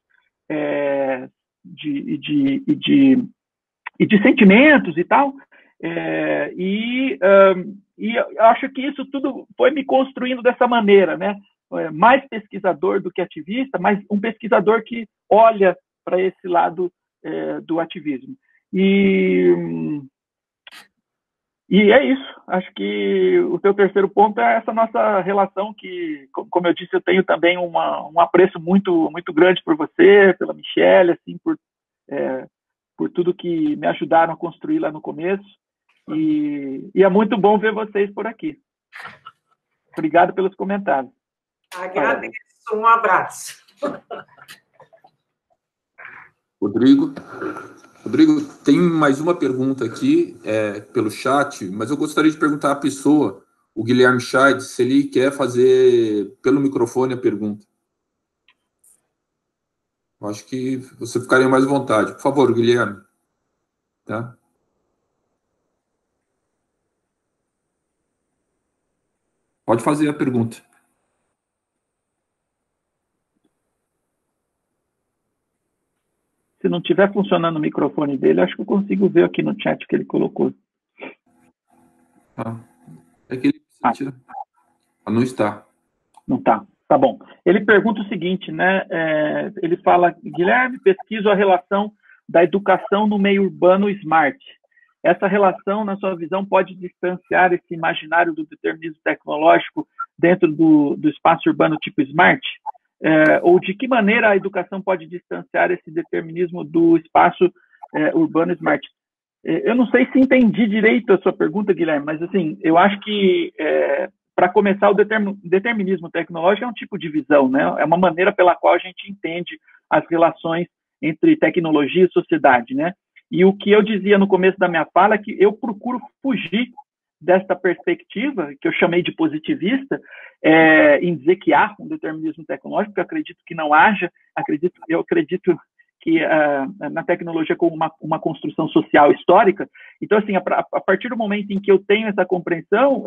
de sentimentos e tal. E eu acho que isso tudo foi me construindo dessa maneira, né? Mais pesquisador do que ativista, mas um pesquisador que olha para esse lado do ativismo. E é isso. Acho que o teu terceiro ponto é essa nossa relação que, como eu disse, eu tenho também um apreço muito, muito grande por você, pela Michelle, assim, por tudo que me ajudaram a construir lá no começo. E é muito bom ver vocês por aqui. Obrigado pelos comentários. Agradeço. Um abraço. Rodrigo, tem mais uma pergunta aqui pelo chat, mas eu gostaria de perguntar à pessoa, o Guilherme Scheid, se ele quer fazer pelo microfone a pergunta. Eu acho que você ficaria mais à vontade. Por favor, Guilherme. Tá? Pode fazer a pergunta. Se não estiver funcionando o microfone dele, acho que eu consigo ver aqui no chat que ele colocou. É que ele precisa... não está. Não está. Tá bom. Ele pergunta o seguinte, né? Ele fala, Guilherme, pesquiso a relação da educação no meio urbano smart. Essa relação, na sua visão, pode distanciar esse imaginário do determinismo tecnológico dentro do espaço urbano tipo smart? Ou de que maneira a educação pode distanciar esse determinismo do espaço urbano smart? Eu não sei se entendi direito a sua pergunta, Guilherme, mas assim, eu acho que para começar, o determinismo tecnológico é um tipo de visão, né? É uma maneira pela qual a gente entende as relações entre tecnologia e sociedade, né? E o que eu dizia no começo da minha fala é que eu procuro fugir desta perspectiva, que eu chamei de positivista, em dizer que há um determinismo tecnológico, que eu acredito que não haja, eu acredito que na tecnologia como uma construção social histórica. Então, assim, a partir do momento em que eu tenho essa compreensão,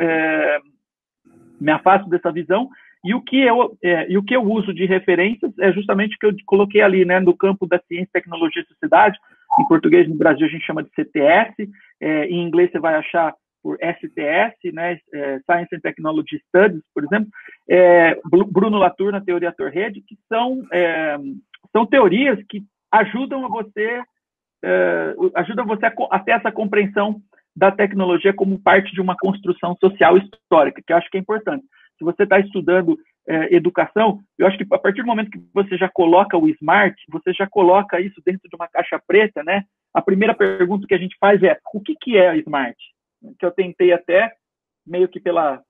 me afasto dessa visão, e o que eu uso de referências é justamente o que eu coloquei ali, né, no campo da ciência, tecnologia e sociedade. Em português, no Brasil, a gente chama de CTS, em inglês você vai achar por STS, né, Science and Technology Studies, por exemplo, Bruno Latour na teoria Torrede, que são teorias que ajudam você a ter essa compreensão da tecnologia como parte de uma construção social histórica, que eu acho que é importante. Se você está estudando educação, eu acho que a partir do momento que você já coloca o smart, você já coloca isso dentro de uma caixa preta, né? A primeira pergunta que a gente faz é, o que é smart? Que eu tentei até, meio que pela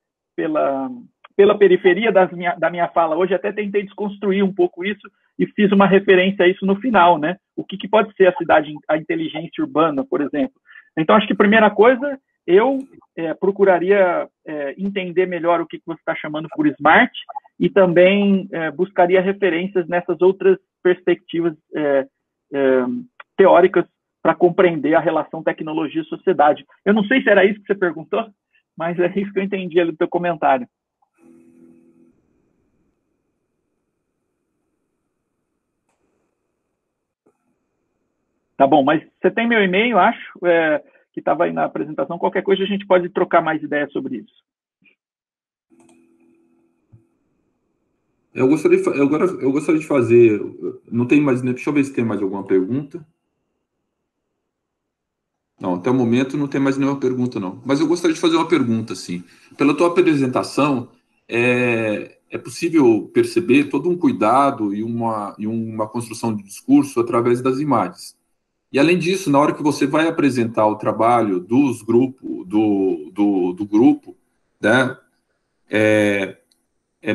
periferia da minha fala hoje, até tentei desconstruir um pouco isso e fiz uma referência a isso no final, né? O que pode ser a inteligência urbana, por exemplo. Então, acho que a primeira coisa, eu procuraria entender melhor o que você está chamando por smart e também buscaria referências nessas outras perspectivas teóricas para compreender a relação tecnologia e sociedade. Eu não sei se era isso que você perguntou, mas é isso que eu entendi ali do teu comentário. Tá bom, mas você tem meu e-mail, acho, que estava aí na apresentação. Qualquer coisa a gente pode trocar mais ideias sobre isso. Eu gostaria de fazer... Não tem mais... Deixa eu ver se tem mais alguma pergunta. Não, até o momento não tem mais nenhuma pergunta, não. Mas eu gostaria de fazer uma pergunta, assim. Pela tua apresentação, é possível perceber todo um cuidado e uma construção de discurso através das imagens. E, além disso, na hora que você vai apresentar o trabalho do grupo, né,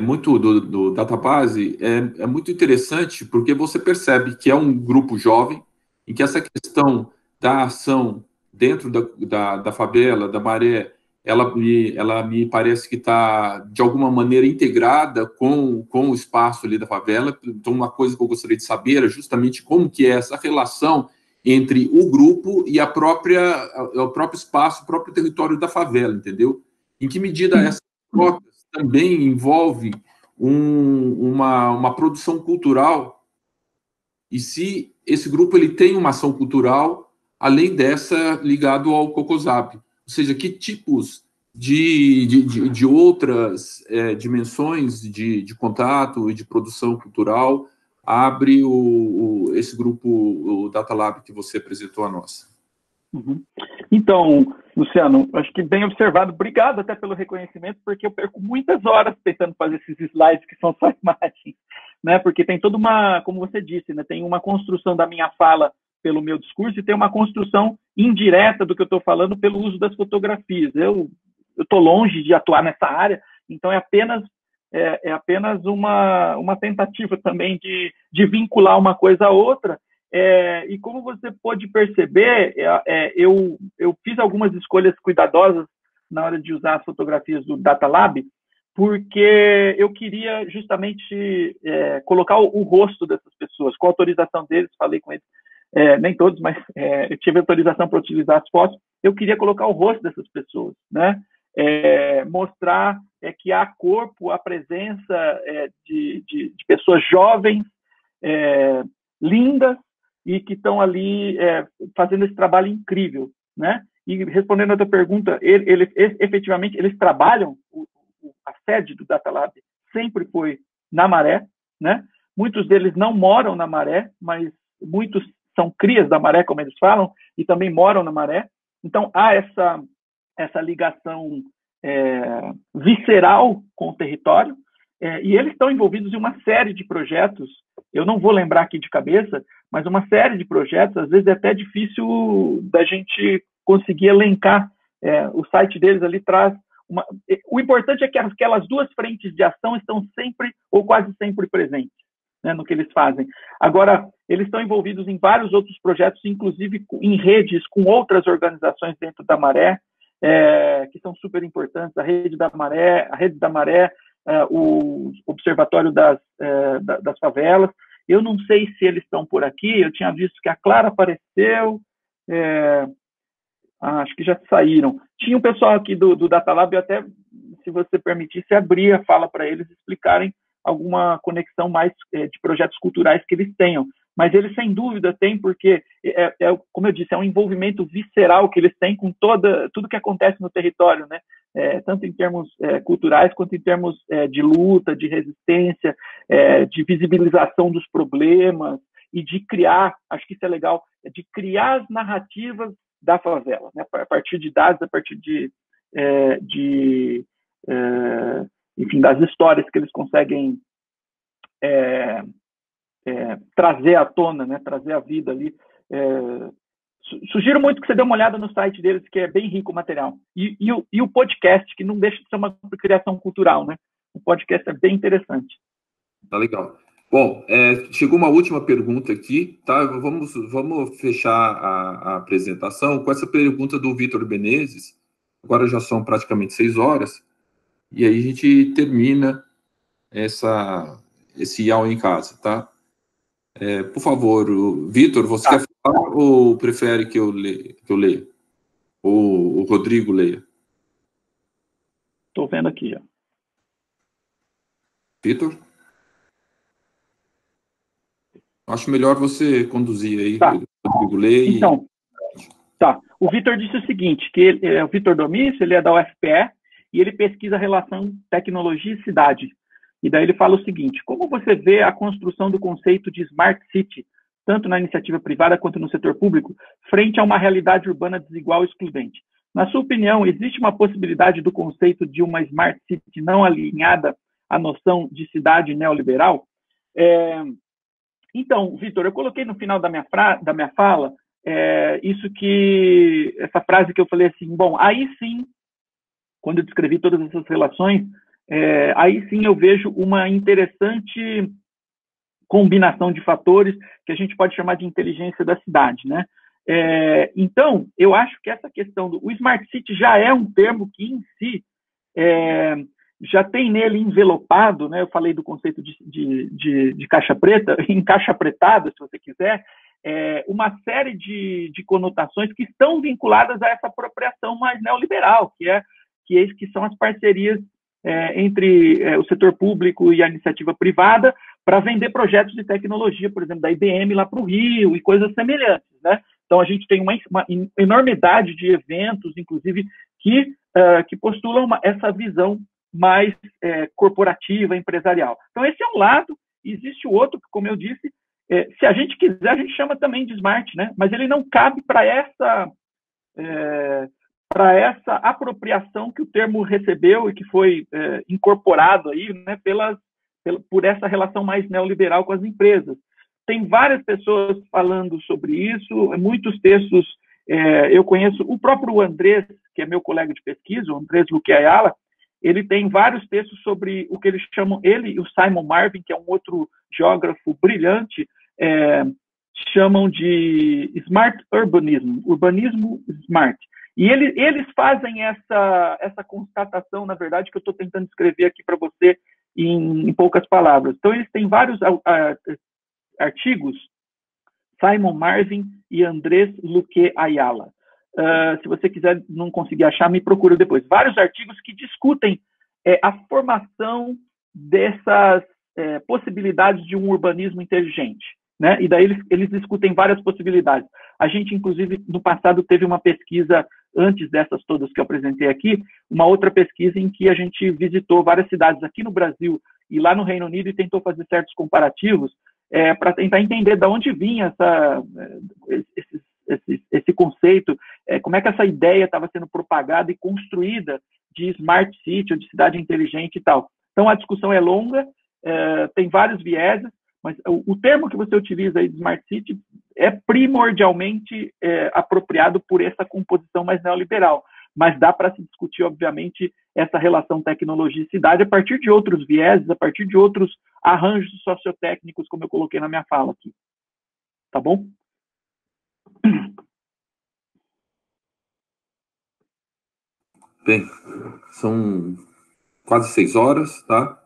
muito do database, é muito interessante, porque você percebe que é um grupo jovem, em que essa questão da ação dentro da favela, da Maré, ela me parece que está, de alguma maneira, integrada com o espaço ali da favela. Então, uma coisa que eu gostaria de saber é justamente como que é essa relação entre o grupo e o próprio espaço, o próprio território da favela, entendeu? Em que medida essas trocas também envolvem uma produção cultural, e se esse grupo ele tem uma ação cultural, além dessa, ligado ao COCOSAP. Ou seja, que tipos de outras dimensões de contato e de produção cultural abre esse grupo, o Data Lab que você apresentou a nós. Uhum. Então, Luciano, acho que bem observado. Obrigado até pelo reconhecimento, porque eu perco muitas horas tentando fazer esses slides que são só imagens, né? Porque tem toda uma, como você disse, né? Tem uma construção da minha fala pelo meu discurso e tem uma construção indireta do que eu estou falando pelo uso das fotografias. Eu estou longe de atuar nessa área, então é apenas é apenas uma tentativa também de vincular uma coisa a outra. E como você pode perceber, eu fiz algumas escolhas cuidadosas na hora de usar as fotografias do Data Lab, porque eu queria justamente colocar o rosto dessas pessoas, com a autorização deles, falei com eles, nem todos, mas eu tive autorização para utilizar as fotos, eu queria colocar o rosto dessas pessoas, né? Mostrar que há corpo, a presença de pessoas jovens, lindas, e que estão ali fazendo esse trabalho incrível, né? E respondendo a tua pergunta, efetivamente, eles trabalham, a sede do Data Lab sempre foi na Maré, né? Muitos deles não moram na Maré, mas muitos são crias da Maré, como eles falam, e também moram na Maré. Então, há essa ligação visceral com o território, e eles estão envolvidos em uma série de projetos, eu não vou lembrar aqui de cabeça, mas uma série de projetos, às vezes é até difícil da gente conseguir elencar. O site deles ali traz o importante é que aquelas duas frentes de ação estão sempre, ou quase sempre, presentes, né, no que eles fazem. Agora, eles estão envolvidos em vários outros projetos, inclusive em redes com outras organizações dentro da Maré, que são super importantes, a Rede da Maré, o Observatório das Favelas. Eu não sei se eles estão por aqui, eu tinha visto que a Clara apareceu, acho que já saíram. Tinha um pessoal aqui do Data Lab, eu até, se você permitisse, abrir a fala para eles explicarem alguma conexão mais de projetos culturais que eles tenham. Mas eles, sem dúvida, têm, porque, como eu disse, é um envolvimento visceral que eles têm com tudo que acontece no território, né? Tanto em termos culturais, quanto em termos de luta, de resistência, de visibilização dos problemas, e de criar, acho que isso é legal, de criar as narrativas da favela, né? A partir de dados, a partir enfim, das histórias que eles conseguem trazer à tona, né? Trazer à vida ali. Sugiro muito que você dê uma olhada no site deles, que é bem rico o material. E o podcast, que não deixa de ser uma criação cultural, né? O podcast é bem interessante. Tá legal. Bom, chegou uma última pergunta aqui, tá? Vamos fechar a apresentação com essa pergunta do Vitor Menezes. Agora já são praticamente 6 horas, e aí a gente termina esse IAU em casa, tá? Por favor, Vitor, você quer falar ou prefere que eu leia? Ou o Rodrigo leia? Estou vendo aqui já. Vitor? Acho melhor você conduzir aí, tá. Rodrigo, leia. Então, tá. O Vitor disse o seguinte, que ele é o Vitor Domício, ele é da UFPE, e ele pesquisa a relação tecnologia e cidade. E daí ele fala o seguinte: como você vê a construção do conceito de Smart City, tanto na iniciativa privada quanto no setor público, frente a uma realidade urbana desigual e excludente? Na sua opinião, existe uma possibilidade do conceito de uma Smart City não alinhada à noção de cidade neoliberal? Então, Vitor, eu coloquei no final da minha fala essa frase que eu falei assim, bom, aí sim, quando eu descrevi todas essas relações, aí sim eu vejo uma interessante combinação de fatores que a gente pode chamar de inteligência da cidade, né? Então, eu acho que essa questão o Smart City já é um termo que, em si, já tem nele envelopado, né? Eu falei do conceito de caixa preta, encaixapretada, se você quiser, uma série de conotações que estão vinculadas a essa apropriação mais neoliberal, que são as parcerias entre o setor público e a iniciativa privada para vender projetos de tecnologia, por exemplo, da IBM lá para o Rio e coisas semelhantes, né? Então, a gente tem uma enormidade de eventos, inclusive, que postulam essa visão mais corporativa, empresarial. Então, esse é um lado. Existe o outro, que, como eu disse, se a gente quiser, a gente chama também de smart, né? Mas ele não cabe para essa apropriação que o termo recebeu e que foi incorporado aí, né, por essa relação mais neoliberal com as empresas. Tem várias pessoas falando sobre isso, muitos textos. Eu conheço o próprio Andrés, que é meu colega de pesquisa, o Andrés Luque Ayala, ele tem vários textos sobre o que eles chamam, ele e o Simon Marvin, que é um outro geógrafo brilhante, chamam de Smart Urbanism, urbanismo smart. E eles fazem essa constatação, na verdade, que eu estou tentando escrever aqui para você em poucas palavras. Então, eles têm vários artigos, Simon Marvin e Andrés Luque Ayala. Se você quiser, não conseguir achar, me procura depois. Vários artigos que discutem a formação dessas possibilidades de um urbanismo inteligente, né? E daí eles discutem várias possibilidades. A gente, inclusive, no passado teve uma pesquisa, antes dessas todas que eu apresentei aqui, uma outra pesquisa em que a gente visitou várias cidades aqui no Brasil e lá no Reino Unido e tentou fazer certos comparativos para tentar entender de onde vinha esse conceito, como é que essa ideia estava sendo propagada e construída de smart city, ou de cidade inteligente e tal. Então, a discussão é longa, tem vários vieses, mas o termo que você utiliza aí de smart city é primordialmente apropriado por essa composição mais neoliberal. Mas dá para se discutir, obviamente, essa relação tecnologia e cidade a partir de outros vieses, a partir de outros arranjos sociotécnicos, como eu coloquei na minha fala aqui. Tá bom? Bem, são quase 6 horas, tá?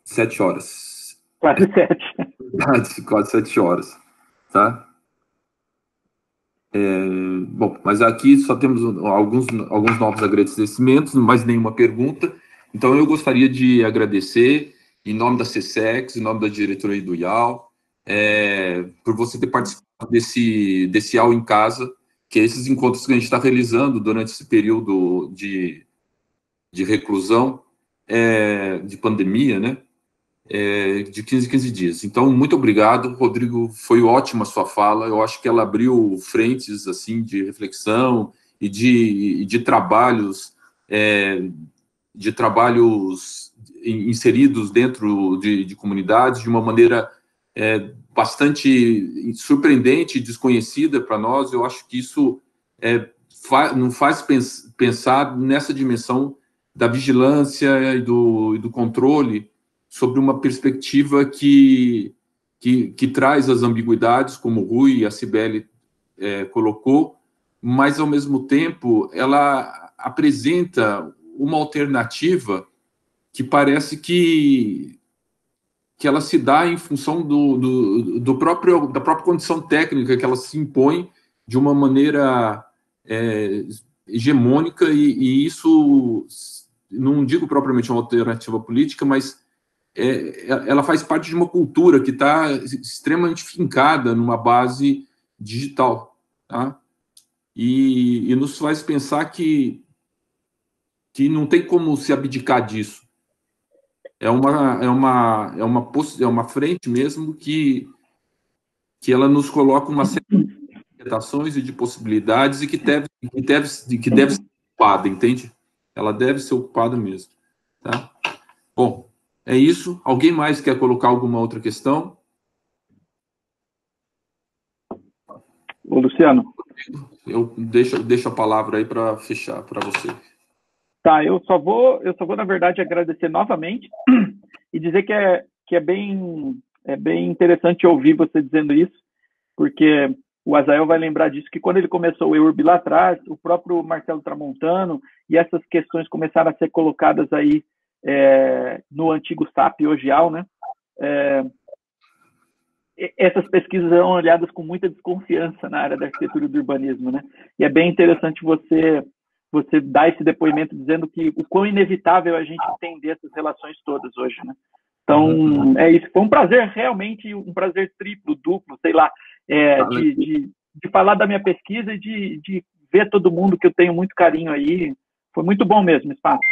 7 horas. Quase 7. Quase 7 horas, tá? Bom, mas aqui só temos alguns novos agradecimentos, mais nenhuma pergunta. Então, eu gostaria de agradecer, em nome da CSEX, em nome da diretoria do IAL, por você ter participado desse IAL em Casa, que é esses encontros que a gente está realizando durante esse período de reclusão, de pandemia, né? De 15 dias. Então, muito obrigado, Rodrigo, foi ótima a sua fala, eu acho que ela abriu frentes, assim, de reflexão e de trabalhos, inseridos dentro de comunidades de uma maneira bastante surpreendente e desconhecida para nós. Eu acho que isso nos faz pensar nessa dimensão da vigilância e do controle sobre uma perspectiva que traz as ambiguidades, como o Rui e a Cibele colocou, mas, ao mesmo tempo, ela apresenta uma alternativa que parece que ela se dá em função da própria condição técnica que ela se impõe de uma maneira hegemônica, e isso, não digo propriamente uma alternativa política, mas ela faz parte de uma cultura que está extremamente fincada numa base digital, tá? E nos faz pensar que não tem como se abdicar disso. É uma frente mesmo que ela nos coloca uma série de interpretações e de possibilidades e que deve ser ocupada, entende? Ela deve ser ocupada mesmo, tá? Bom, é isso. Alguém mais quer colocar alguma outra questão? Ô, Luciano. Eu deixo a palavra aí para fechar para você. Tá, eu só vou, na verdade, agradecer novamente e dizer que é bem interessante ouvir você dizendo isso, porque o Azael vai lembrar disso, que quando ele começou o EURB lá atrás, o próprio Marcelo Tramontano e essas questões começaram a ser colocadas aí no antigo SAP, hoje IAL, né? Essas pesquisas eram olhadas com muita desconfiança na área da arquitetura e do urbanismo, né? E é bem interessante você dar esse depoimento dizendo que o quão inevitável é a gente entender essas relações todas hoje, né? Então, é isso. Foi um prazer, realmente, um prazer triplo, duplo, sei lá, de falar da minha pesquisa e de ver todo mundo que eu tenho muito carinho aí. Foi muito bom mesmo, Espaço.